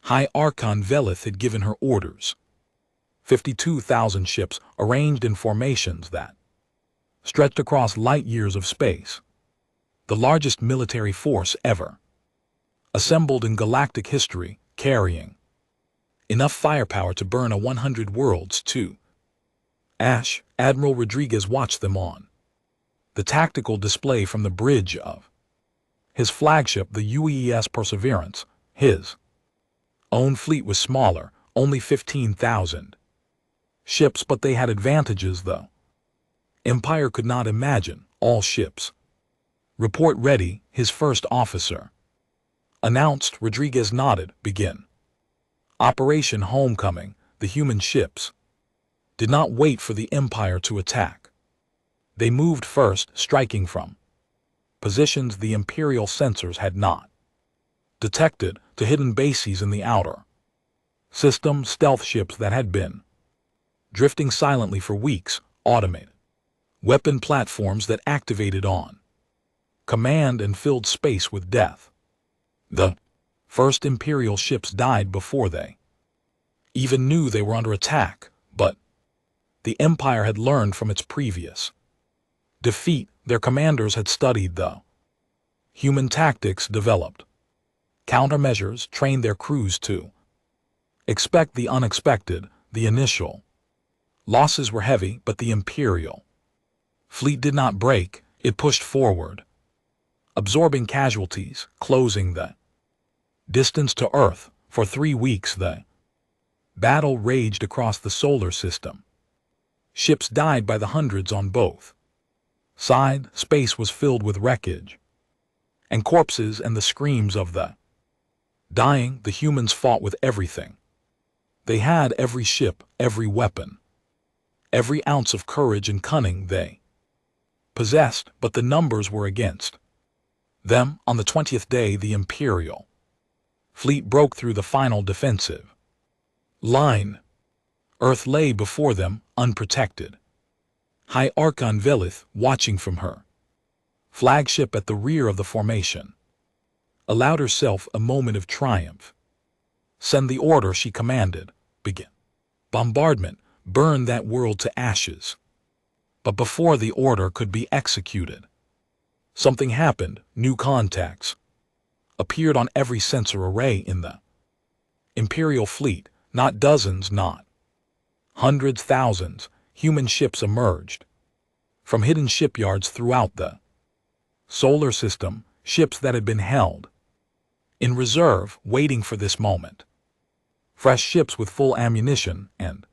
High Archon Velith had given her orders. 52,000 ships arranged in formations that stretched across light years of space. The largest military force ever assembled in galactic history, carrying enough firepower to burn 100 worlds to ash. Admiral Rodriguez watched them on the tactical display from the bridge of his flagship, the UES Perseverance. His own fleet was smaller, only 15,000 ships, but they had advantages the Empire could not imagine. All ships report ready, his first officer announced. Rodriguez nodded. Begin Operation Homecoming. The human ships did not wait for the Empire to attack. They moved first, striking from positions the Imperial sensors had not detected, to hidden bases in the outer system, stealth ships that had been drifting silently for weeks, automated weapon platforms that activated on command and filled space with death. The first Imperial ships died before they even knew they were under attack, but the Empire had learned from its previous defeat. Their commanders had studied the human tactics, developed countermeasures, trained their crews to expect the unexpected. The initial Losses were heavy, but the Imperial fleet did not break, it pushed forward, absorbing casualties, closing the distance to Earth. For 3 weeks the battle raged across the solar system. Ships died by the hundreds on both sides. Space was filled with wreckage and corpses and the screams of the dying. The humans fought with everything. They had every ship, every weapon, every ounce of courage and cunning they possessed, but the numbers were against them. On the 20th day, the Imperial fleet broke through the final defensive line. Earth lay before them, unprotected. High Archon Velith, watching from her flagship at the rear of the formation, allowed herself a moment of triumph. Send the order, she commanded. Begin bombardment, burn that world to ashes. But before the order could be executed, something happened. New contacts appeared on every sensor array in the Imperial fleet. Not dozens, not hundreds, thousands. Human ships emerged from hidden shipyards throughout the solar system, ships that had been held in reserve, waiting for this moment. Fresh ships with full ammunition and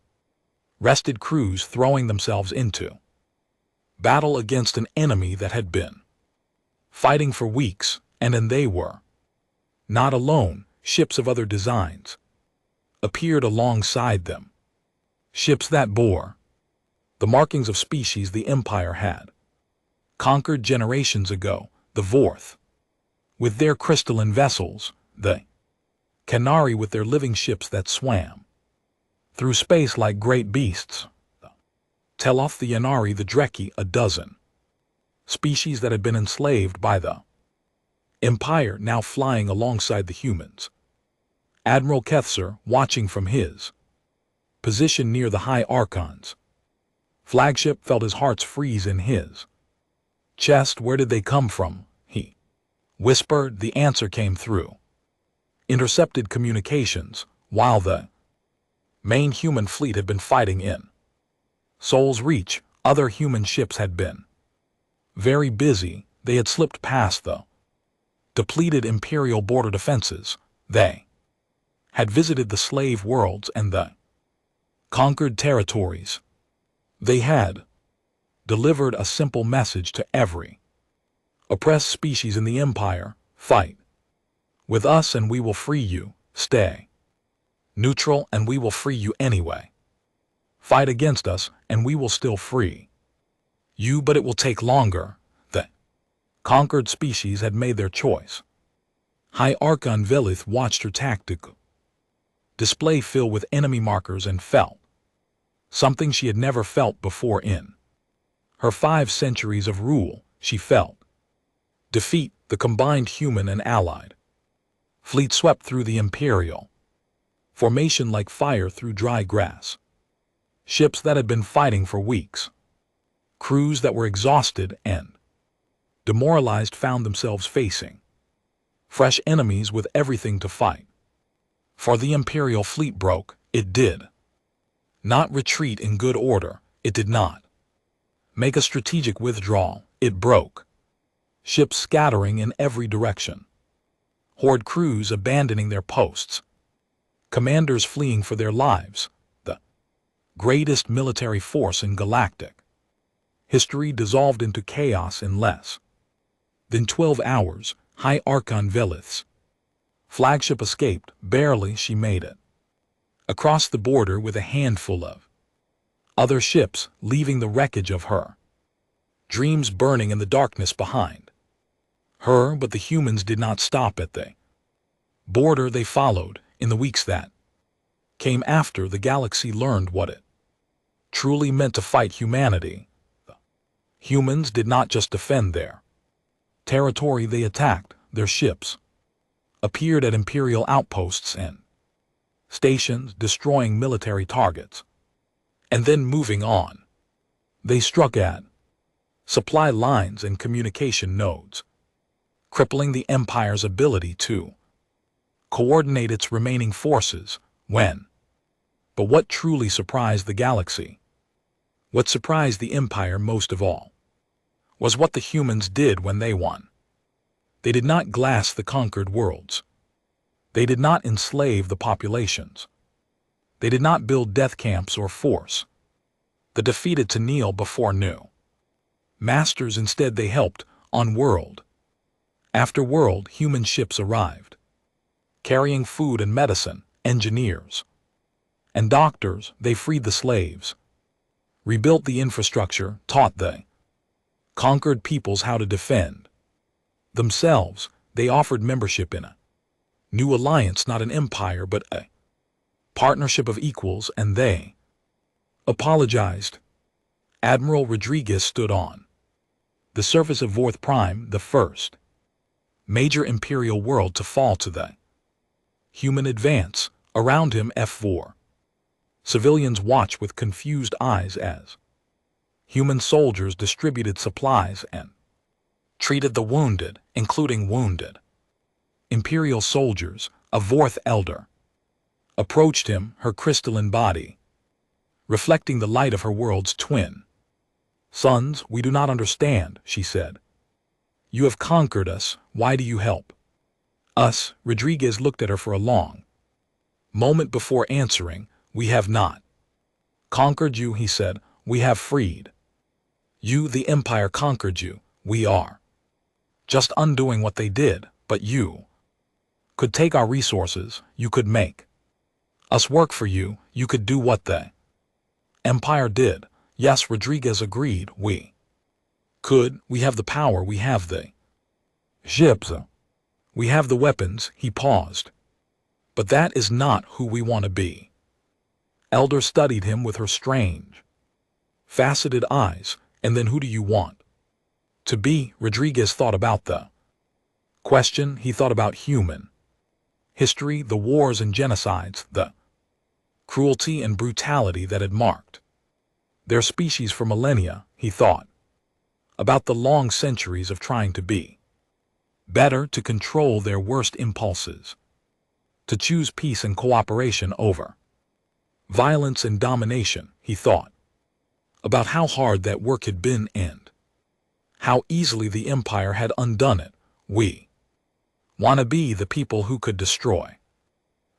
rested crews throwing themselves into battle against an enemy that had been fighting for weeks, and they were not alone. Ships of other designs appeared alongside them, ships that bore the markings of species the Empire had conquered generations ago. The Vorth with their crystalline vessels, the Canari with their living ships that swam through space like great beasts, the Teloth, the Yanari, the Dreki, a dozen species that had been enslaved by the Empire, now flying alongside the humans. Admiral Kethser, watching from his position near the High Archon's flagship, felt his heart freeze in his chest. Where did they come from? He whispered. The answer came through intercepted communications. While the main human fleet had been fighting in Sol's Reach, other human ships had been very busy. They had slipped past the depleted Imperial border defenses. They had visited the slave worlds and the conquered territories. They had delivered a simple message to every oppressed species in the Empire: fight with us and we will free you. Stay neutral and we will free you anyway. Fight against us and we will still free you, but it will take longer. The conquered species had made their choice. High Archon Velith watched her tactical display fill with enemy markers and felt something she had never felt before in her 5 centuries of rule. She felt defeat. The combined human and allied fleet swept through the Imperial formation like fire through dry grass. Ships that had been fighting for weeks, crews that were exhausted and demoralized, found themselves facing fresh enemies with everything to fight. For the Imperial fleet broke. It did not retreat in good order. It did not make a strategic withdrawal. It broke. Ships scattering in every direction. Horde crews abandoning their posts. Commanders fleeing for their lives. The greatest military force in galactic history dissolved into chaos in less than 12 hours. High Archon Velith's flagship escaped. Barely she made it across the border with a handful of other ships, leaving the wreckage of her dreams burning in the darkness behind her. But the humans did not stop at the border. They followed. In the weeks that came after, the galaxy learned what it truly meant to fight humanity. The humans did not just defend their territory, they attacked. Their ships appeared at Imperial outposts and stations, destroying military targets. And then moving on, they struck at supply lines and communication nodes, crippling the Empire's ability to coordinate its remaining forces. But what truly surprised the galaxy What surprised the Empire most of all was what the humans did when they won. They did not glass the conquered worlds. They did not enslave the populations. They did not build death camps or force the defeated to kneel before new masters. Instead, they helped on world after world. Human ships arrived, carrying food and medicine, engineers and doctors. They freed the slaves, rebuilt the infrastructure, taught the conquered peoples how to defend themselves. They offered membership in a new alliance, not an empire, but a partnership of equals, and they apologized. Admiral Rodriguez stood on the surface of Vorth Prime, the first major imperial world to fall to the human advance. Around him, F4 civilians watched with confused eyes as human soldiers distributed supplies and treated the wounded, including wounded imperial soldiers. A Vorth elder approached him, her crystalline body reflecting the light of her world's twin. Sons, we do not understand, she said. You have conquered us. Why do you help us? Rodriguez looked at her for a long moment before answering. We have not conquered you, he said. We have freed you. The Empire conquered you. We are just undoing what they did, but you could take our resources. You could make us work for you. You could do what the Empire did. Yes, Rodriguez agreed. We could. We have the power. We have the ships. We have the weapons. He paused. But that is not who we want to be. Elder studied him with her strange, faceted eyes. And then who do you want to be? Rodriguez thought about the question. He thought about human history, the wars and genocides, the cruelty and brutality that had marked their species for millennia. He thought about the long centuries of trying to be better, to control their worst impulses, to choose peace and cooperation over violence and domination. He thought about how hard that work had been and how easily the Empire had undone it. We want to be the people who could destroy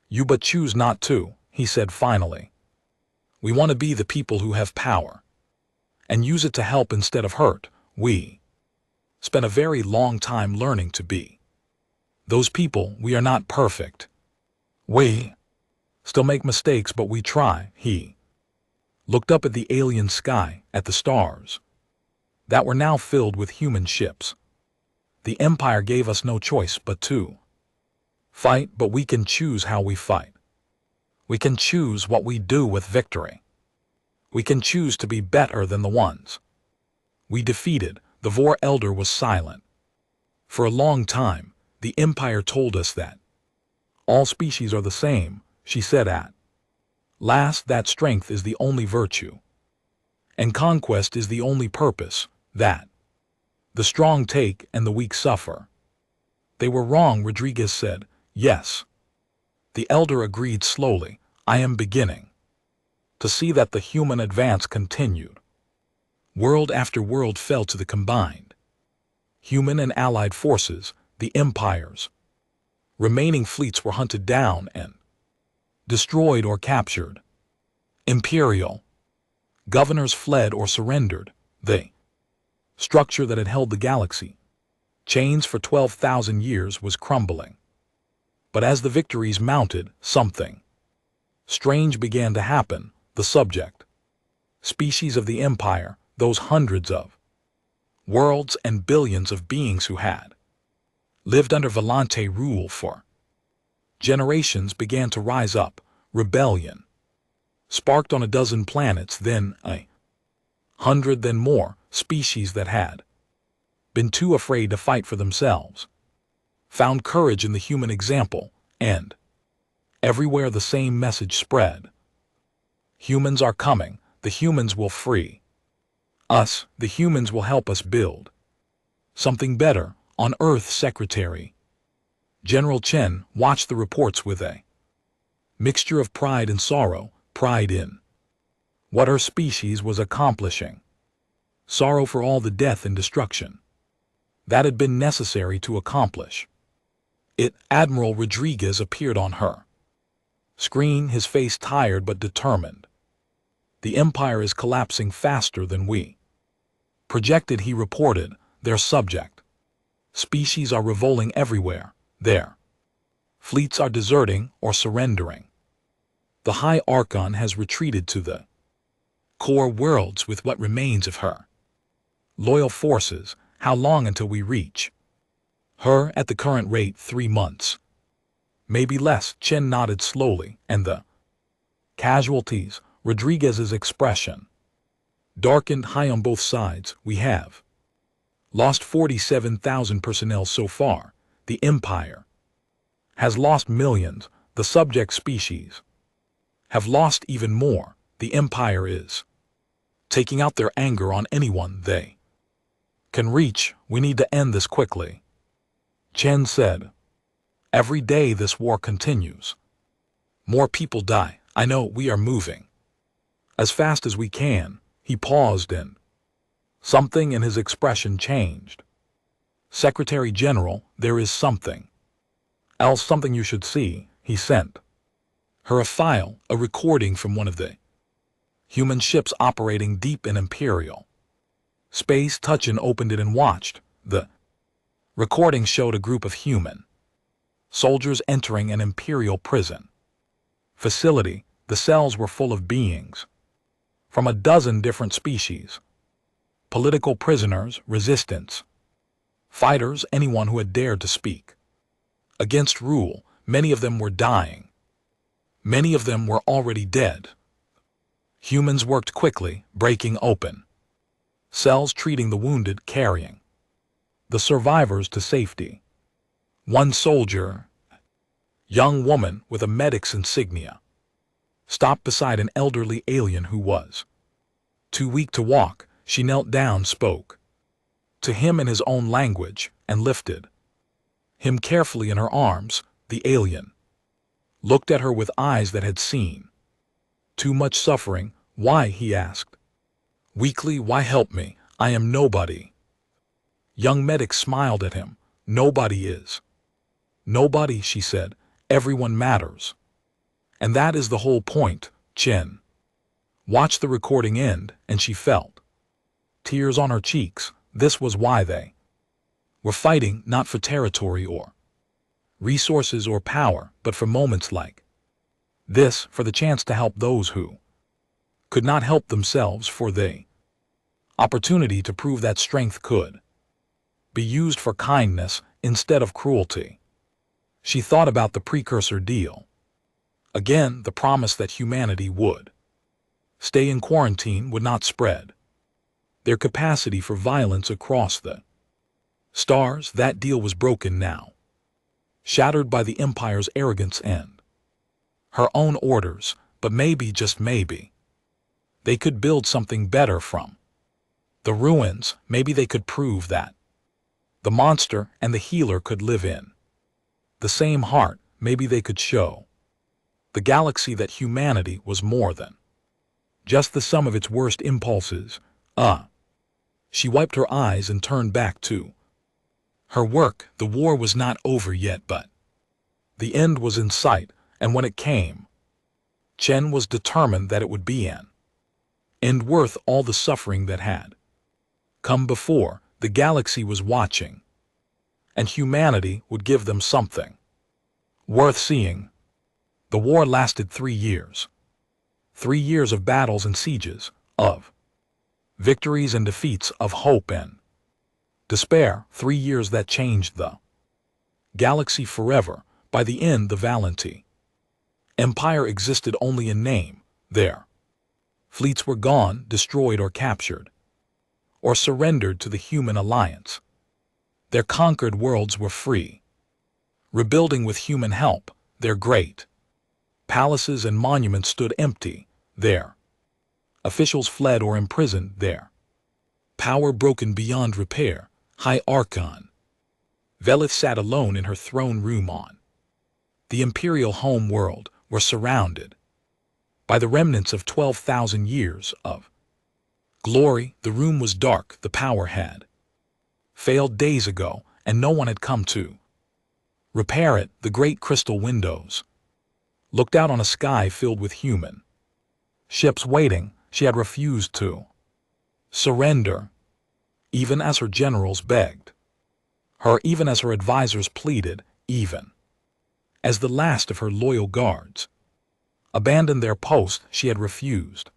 you but choose not to, he said finally. We want to be the people who have power and use it to help instead of hurt. We spent a very long time learning to be those people. We are not perfect. We still make mistakes, but we try. He looked up at the alien sky, at the stars that were now filled with human ships. The Empire gave us no choice but to fight, but we can choose how we fight. We can choose what we do with victory. We can choose to be better than the ones we defeated. The Vor elder was silent. For a long time, the Empire told us that all species are the same, she said at last, that strength is the only virtue, and conquest is the only purpose, that the strong take and the weak suffer. They were wrong, Rodriguez said. Yes. The elder agreed slowly. I am beginning to see that the human advance continued. World after world fell to the combined human and allied forces. The Empire's remaining fleets were hunted down and destroyed or captured. Imperial governors fled or surrendered. The structure that had held the galaxy chains for 12,000 years was crumbling. But as the victories mounted, something strange began to happen. The subject species of the Empire, those hundreds of worlds and billions of beings who had lived under Volante rule for generations, began to rise up. Rebellion sparked on a dozen planets, then 100, then more. Species that had been too afraid to fight for themselves found courage in the human example, and everywhere the same message spread. Humans are coming. The humans will free us. The humans will help us build something better on Earth. Secretary General Chen watched the reports with a mixture of pride and sorrow. Pride in what her species was accomplishing. Sorrow for all the death and destruction that had been necessary to accomplish it. Admiral Rodriguez appeared on her screen, his face tired but determined. The Empire is collapsing faster than we projected, he reported. Their subject species are revolting everywhere. Their fleets are deserting or surrendering. The High Archon has retreated to the core worlds with what remains of her loyal forces. How long until we reach her? At the current rate, 3 months. Maybe less. Chen nodded slowly. And the casualties? Rodriguez's expression darkened. High on both sides. We have lost 47,000 personnel so far. The Empire has lost millions. The subject species have lost even more. The Empire is taking out their anger on anyone they can reach. We need to end this quickly, Chen said. Every day this war continues. More people die. I know we are moving as fast as we can. He paused and something in his expression changed. Secretary General, there is something else, something you should see. He sent her a file, a recording from one of the human ships operating deep in Imperial space. Tuchin opened it and watched. The recording showed a group of human soldiers entering an Imperial prison facility. The cells were full of beings from a dozen different species. Political prisoners, resistance fighters, anyone who had dared to speak against rule. Many of them were dying. Many of them were already dead. Humans worked quickly, breaking open cells, treating the wounded, carrying the survivors to safety. One soldier, young woman with a medic's insignia, stopped beside an elderly alien who was too weak to walk. She knelt down, spoke to him in his own language, and lifted him carefully in her arms. The alien looked at her with eyes that had seen too much suffering. Why? He asked weakly. Why help me? I am nobody. Young medic smiled at him. Nobody is nobody, she said. Everyone matters. And that is the whole point. Chen watched the recording end, and she felt tears on her cheeks. This was why they were fighting, not for territory or resources or power, but for moments like this, for the chance to help those who could not help themselves, for the opportunity to prove that strength could be used for kindness instead of cruelty. She thought about the precursor deal. Again, the promise that humanity would stay in quarantine, would not spread their capacity for violence across the stars. That deal was broken now, shattered by the Empire's arrogance and her own orders. But maybe, just maybe, they could build something better from the ruins. Maybe they could prove that the monster and the healer could live in the same heart. Maybe they could show the galaxy that humanity was more than just the sum of its worst impulses. She wiped her eyes and turned back to her work. The war was not over yet, but the end was in sight, and when it came, Chen was determined that it would be an end worth all the suffering that had come before. The galaxy was watching, and humanity would give them something worth seeing. The war lasted 3 years. 3 years of battles and sieges, of victories and defeats, of hope and despair. 3 years that changed the galaxy forever. By the end, the Valenti Empire existed only in name. Their fleets were gone, destroyed or captured, or surrendered to the human alliance. Their conquered worlds were free, rebuilding with human help. Their great palaces and monuments stood empty. Their officials fled or imprisoned. Their power broken beyond repair. High Archon Velith sat alone in her throne room on the Imperial home world, were surrounded by the remnants of 12,000 years of glory. The room was dark, the power had failed days ago, and no one had come to repair it. The great crystal windows looked out on a sky filled with human ships waiting. She had refused to surrender, even as her generals begged her, even as her advisors pleaded, even as the last of her loyal guards abandoned their post. She had refused.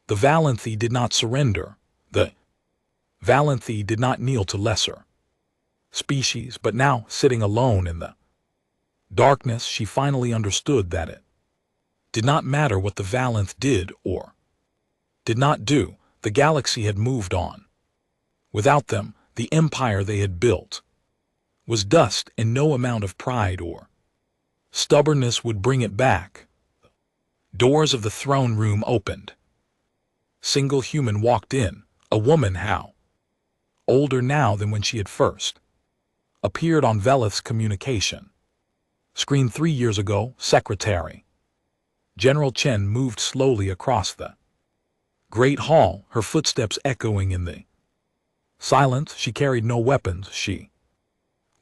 The Valanthi did not surrender. The Valanthi did not kneel to lesser species, but now, sitting alone in the darkness, she finally understood that it did not matter what the Valanth did or did not do. The galaxy had moved on. Without them, the empire they had built was dust, and no amount of pride or stubbornness would bring it back. Doors of the throne room opened. Single human walked in, a woman, how older now than when she had first appeared on Velith's communication screen 3 years ago. Secretary General Chen moved slowly across the great hall, her footsteps echoing in the silence. She carried no weapons, she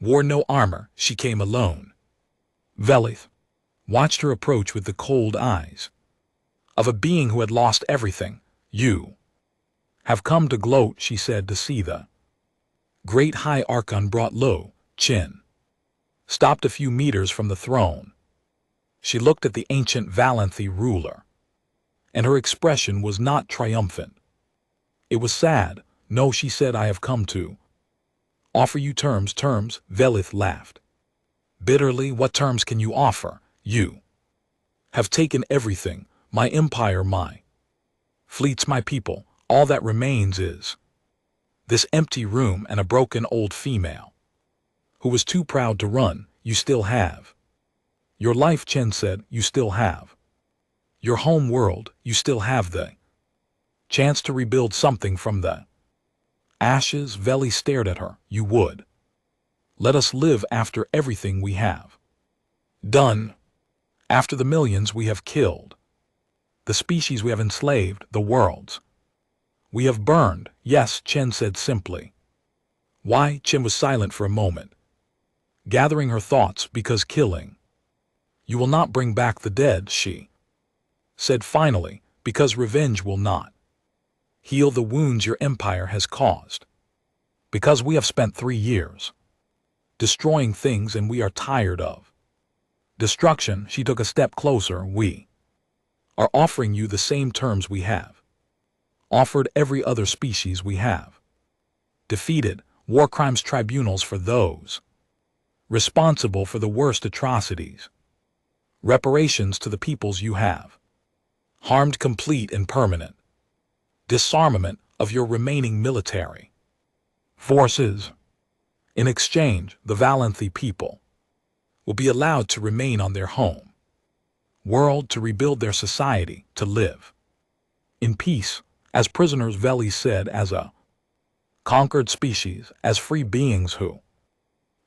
wore no armor, she came alone. Velith watched her approach with the cold eyes of a being who had lost everything. You have come to gloat, she said, to see the great High Archon brought low. Chen stopped a few meters from the throne. She looked at the ancient Valanthi ruler, and her expression was not triumphant. It was sad. No, she said, I have come to offer you terms. Terms? Velith laughed bitterly. What terms can you offer? You have taken everything, my empire, my fleets, my people. All that remains is this empty room and a broken old female who was too proud to run. You still have your life, Chen said. You still have your home world. You still have the chance to rebuild something from the ashes. Veli stared at her. You would let us live after everything we have done, after the millions we have killed, the species we have enslaved, the worlds we have burned. Yes, Chen said simply. Why? Chen was silent for a moment, gathering her thoughts. Because killing you will not bring back the dead, she said finally. Because revenge will not heal the wounds your empire has caused. Because we have spent 3 years destroying things and we are tired of destruction. She took a step closer. We are offering you the same terms we have offered every other species we have defeated. War crimes tribunals for those responsible for the worst atrocities. Reparations to the peoples you have harmed. Complete and permanent disarmament of your remaining military forces. In exchange, the Valanthi people will be allowed to remain on their home world, to rebuild their society, to live in peace as prisoners, Veli said, as a conquered species, as free beings who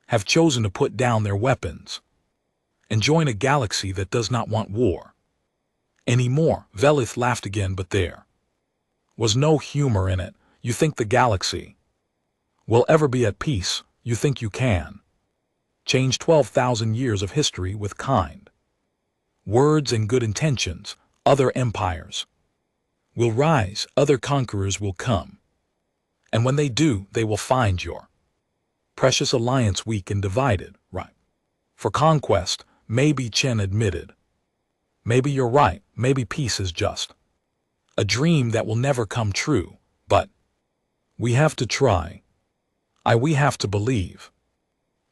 have chosen to put down their weapons and join a galaxy that does not want war anymore. Velith laughed again, but there was no humor in it. You think the galaxy will ever be at peace? You think you can change 12,000 years of history with kind words and good intentions? Other empires will rise, other conquerors will come, and when they do, they will find your precious alliance weak and divided. Right for conquest, maybe, Chen admitted. Maybe you're right. Maybe peace is just a dream that will never come true, but we have to try. We have to believe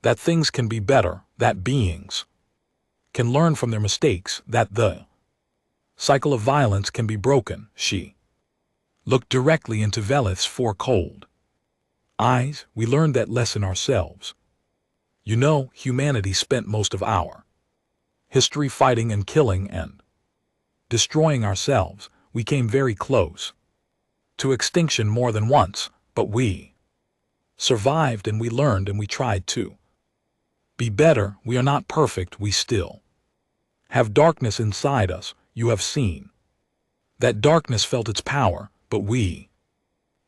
that things can be better, that beings can learn from their mistakes, that the cycle of violence can be broken. She looked directly into Velith's 4 cold eyes. We learned that lesson ourselves. You know, humanity spent most of our history fighting and killing and destroying ourselves. We came very close to extinction more than once, but we survived, and we learned, and we tried to be better. We are not perfect. We still have darkness inside us. you have seen. That darkness felt its power, but we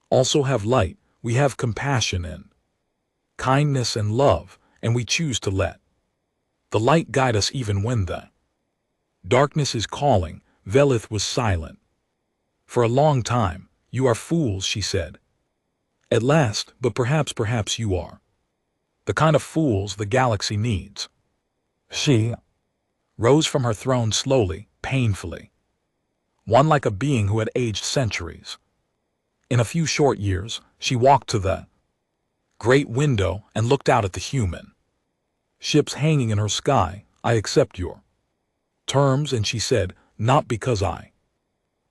also have light, we have compassion and kindness and love, and we choose to let the light guide us even when the darkness is calling. Velith was silent. For a long time. You are fools, she said. At last, but perhaps you are the kind of fools the galaxy needs. She rose from her throne slowly, painfully. One like a being who had aged centuries. In a few short years, she walked to the great window and looked out at the human ships hanging in her sky. I accept your terms, and she said, not because I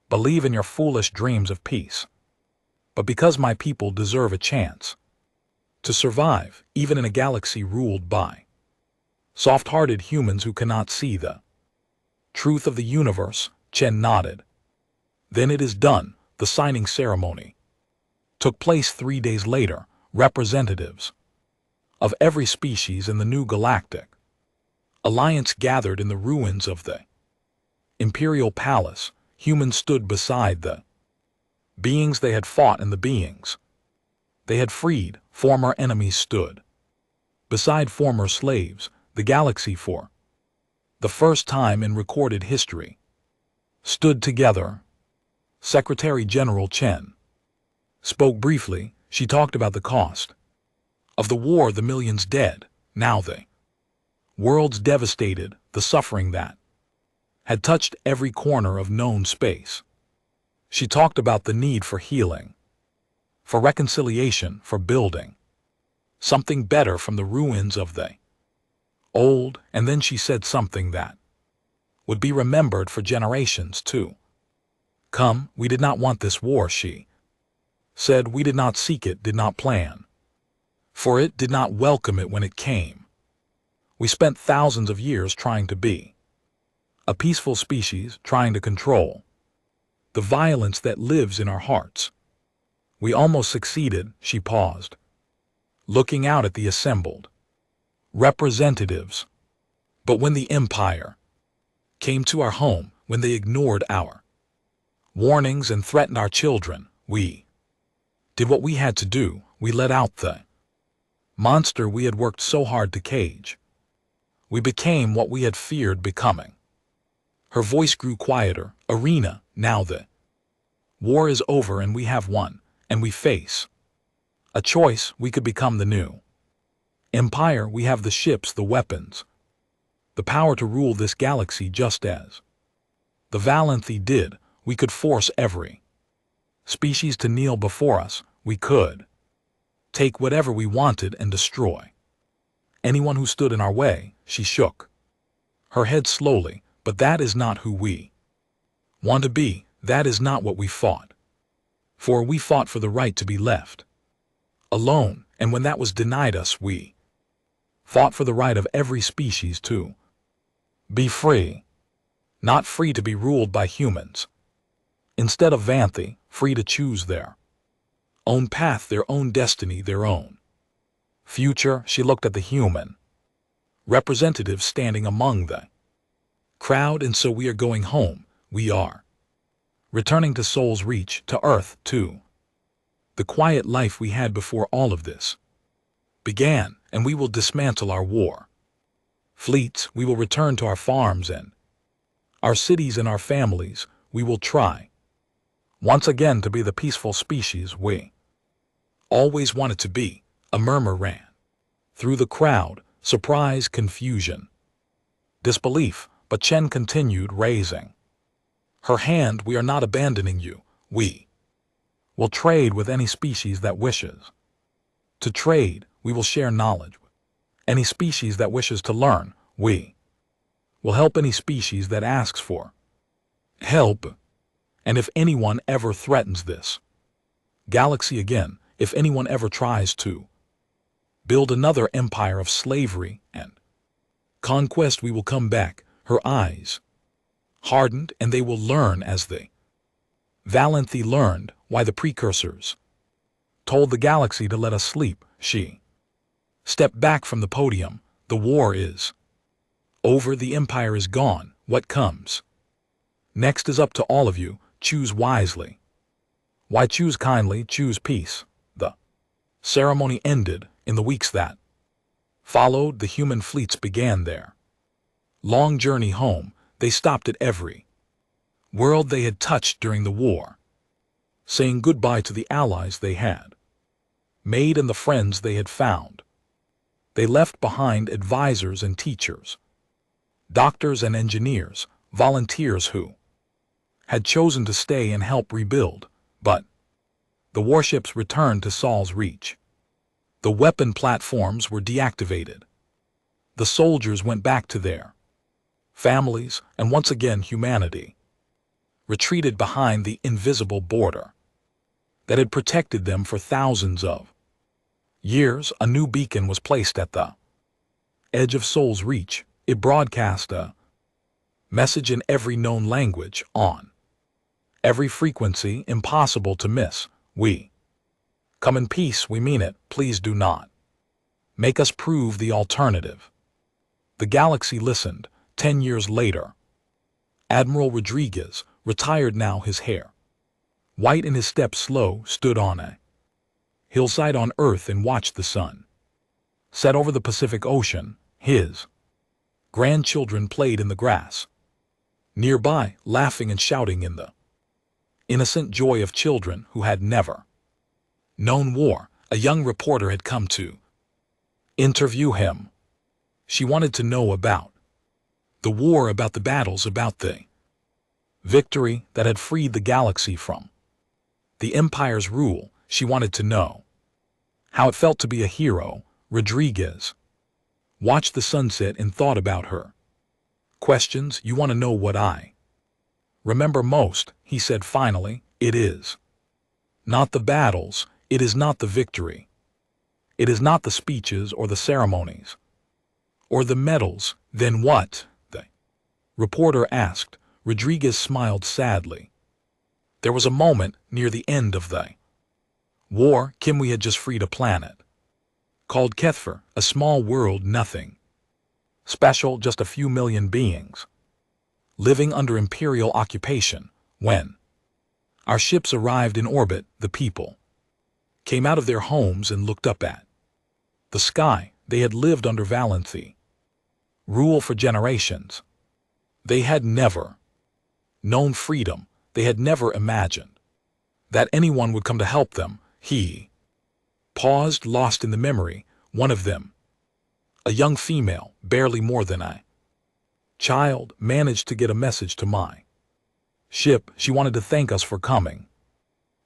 believe in your foolish dreams of peace, but because my people deserve a chance to survive, even in a galaxy ruled by soft-hearted humans who cannot see the truth of the universe. Chen nodded. Then it is done. The signing ceremony took place 3 days later. Representatives of every species in the new galactic alliance gathered in the ruins of the Imperial Palace. Humans stood beside the beings they had fought, and the beings they had freed. Former enemies stood beside former slaves. The galaxy, for the first time in recorded history, stood together. Secretary General Chen spoke briefly. She talked about the cost of the war, the millions dead, now the world's devastated, the suffering that had touched every corner of known space. She talked about the need for healing, for reconciliation, for building something better from the ruins of the old, and then she said something that would be remembered for generations to come. We did not want this war, she said. We did not seek it, did not plan for it, did not welcome it when it came. We spent thousands of years trying to be a peaceful species, trying to control the violence that lives in our hearts. We almost succeeded. She paused, looking out at the assembled representatives. But when the Empire came to our home, when they ignored our warnings and threatened our children, we did what we had to do. We let out the monster we had worked so hard to cage. We became what we had feared becoming. Her voice grew quieter. Arena, now the war is over and we have won, and we face a choice. We could become the new empire. We have the ships, the weapons, the power to rule this galaxy just as the Valanthi did. We could force every species to kneel before us. We could take whatever we wanted and destroy anyone who stood in our way. She shook her head slowly. But that is not who we want to be. That is not what we fought for. We fought for the right to be left alone, and when that was denied us, we fought for the right of every species to be free, not free to be ruled by humans. Instead of Vanthi, free to choose their own path, their own destiny, their own future. She looked at the human representatives standing among the crowd. And so we are going home. We are returning to Soul's Reach, to Earth, to the quiet life we had before all of this began, and we will dismantle our war fleets. We will return to our farms and our cities and our families. We will try once again to be the peaceful species we always wanted to be. A murmur ran through the crowd. Surprise, confusion, disbelief. But Chen continued, raising her hand. We are not abandoning you. We will trade with any species that wishes to trade. We will share knowledge with any species that wishes to learn. We will help any species that asks for help. And if anyone ever threatens this galaxy again, if anyone ever tries to build another empire of slavery and conquest, we will come back. Her eyes hardened, and they will learn as the Valanthi learned why the precursors told the galaxy to let us sleep. She stepped back from the podium. The war is over. The empire is gone. What comes Next is up to all of you, choose wisely. Why choose kindly, choose peace. The ceremony ended. In the weeks that followed, the human fleets began their long journey home. They stopped at every world they had touched during the war, saying goodbye to the allies they had made and the friends they had found. They left behind advisors and teachers, doctors and engineers, volunteers who had chosen to stay and help rebuild. But the warships returned to Saul's reach. The weapon platforms were deactivated. The soldiers went back to their families, and once again humanity retreated behind the invisible border that had protected them for thousands of years. A new beacon was placed at the edge of Saul's reach. It broadcast a message in every known language, on every frequency impossible to miss. We come in peace, we mean it, please do not make us prove the alternative. The galaxy listened. 10 years later, Admiral Rodriguez, retired now, his hair white and his steps slow, stood on a hillside on Earth and watched the sun set over the Pacific Ocean. His grandchildren played in the grass nearby, laughing and shouting in the innocent joy of children who had never known war. A young reporter had come to interview him. She wanted to know about the war, about the battles, about the victory that had freed the galaxy from the Empire's rule. She wanted to know how it felt to be a hero. Rodriguez watched the sunset and thought about her questions. You want to know what I remember most, he said finally. It is not the battles, it is not the victory, it is not the speeches or the ceremonies or the medals. Then what? The reporter asked. Rodriguez smiled sadly. There was a moment near the end of the war. Kimwe had just freed a planet called Kethfer, a small world, nothing special, just a few million beings living under imperial occupation. When our ships arrived in orbit, the people came out of their homes and looked up at the sky. They had lived under Valency rule for generations. They had never known freedom. They had never imagined that anyone would come to help them. He paused, lost in the memory. One of them, a young female, barely more than a child, managed to get a message to my ship. She wanted to thank us for coming.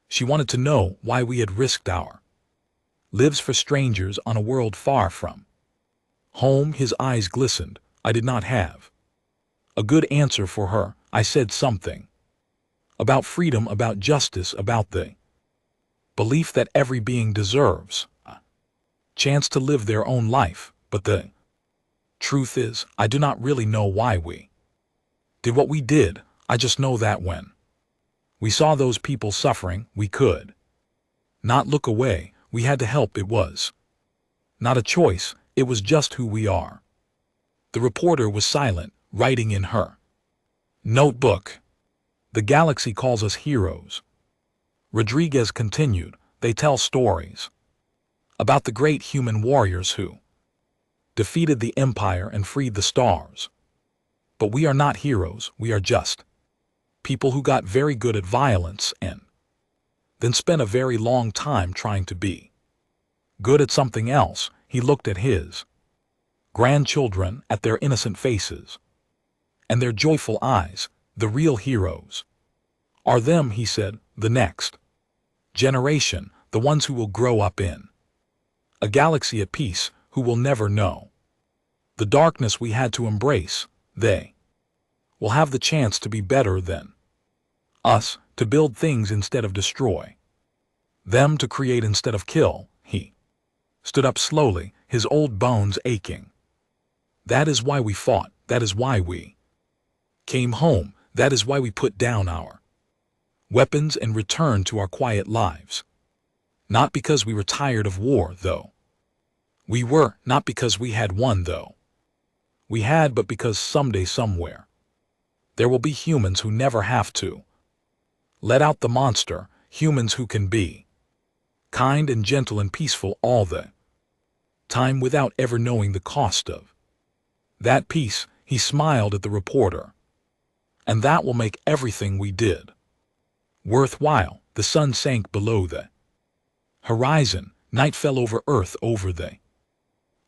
She wanted to know why we had risked our lives for strangers on a world far from home. His eyes glistened. I did not have a good answer for her. I said something about freedom, about justice, about the belief that every being deserves a chance to live their own life. But the truth is, I do not really know why we did what we did. I just know that when we saw those people suffering, we could not look away. We had to help. It was not a choice. It was just who we are. The reporter was silent, writing in her notebook. The galaxy calls us heroes. Rodriguez continued. They tell stories about the great human warriors who defeated the Empire and freed the stars. But we are not heroes. We are just people who got very good at violence and then spent a very long time trying to be good at something else. He looked at his grandchildren, at their innocent faces and their joyful eyes. The real heroes are them, he said, the next generation, the ones who will grow up in a galaxy at peace, who will never know the darkness we had to embrace. They will have the chance to be better than us, to build things instead of destroy them, to create instead of kill. He stood up slowly, his old bones aching. That is why we fought. That is why we came home. That is why we put down our weapons and returned to our quiet lives. Not because we were tired of war, though. We were, not because we had won, though. We had, but because someday, somewhere, There will be humans who never have to. Let out the monster, humans who can be kind and gentle and peaceful all the time without ever knowing the cost of that peace. He smiled at the reporter. And that will make everything we did worthwhile. The sun sank below the horizon. Night fell over Earth, over the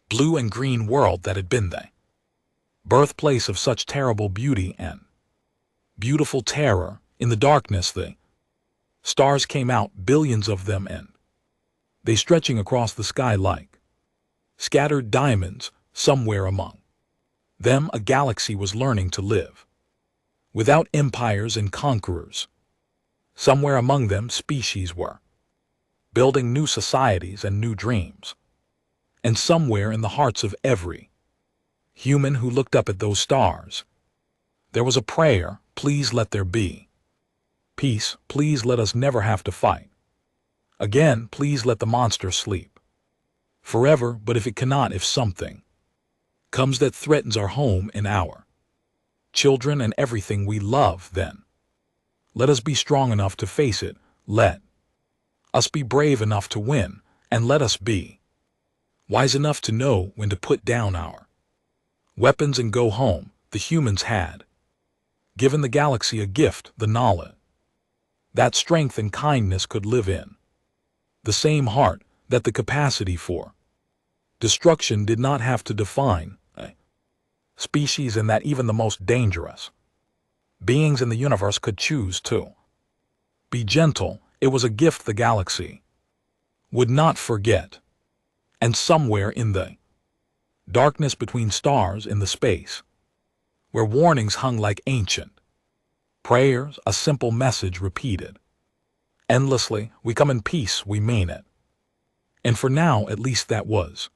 blue and green world that had been the birthplace of such terrible beauty and beautiful terror. In the darkness the stars came out, billions of them, and they stretching across the sky like scattered diamonds. Somewhere among them a galaxy was learning to live without empires and conquerors. Somewhere among them species were building new societies and new dreams. And somewhere in the hearts of every human who looked up at those stars, there was a prayer: please let there be peace. Please let us never have to fight again. Please let the monster sleep forever. But if it cannot, if something comes that threatens our home and our children and everything we love, then let us be strong enough to face it. Let us be brave enough to win, and let us be wise enough to know when to put down our weapons and go home. The humans had given the galaxy a gift, the knowledge that strength and kindness could live in the same heart, that the capacity for destruction did not have to define a species, and that even the most dangerous beings in the universe could choose to be gentle. It was a gift the galaxy would not forget. And somewhere in the darkness between stars, in the space where warnings hung like ancient prayers, a simple message repeated endlessly: we come in peace, we mean it. And for now, at least, that was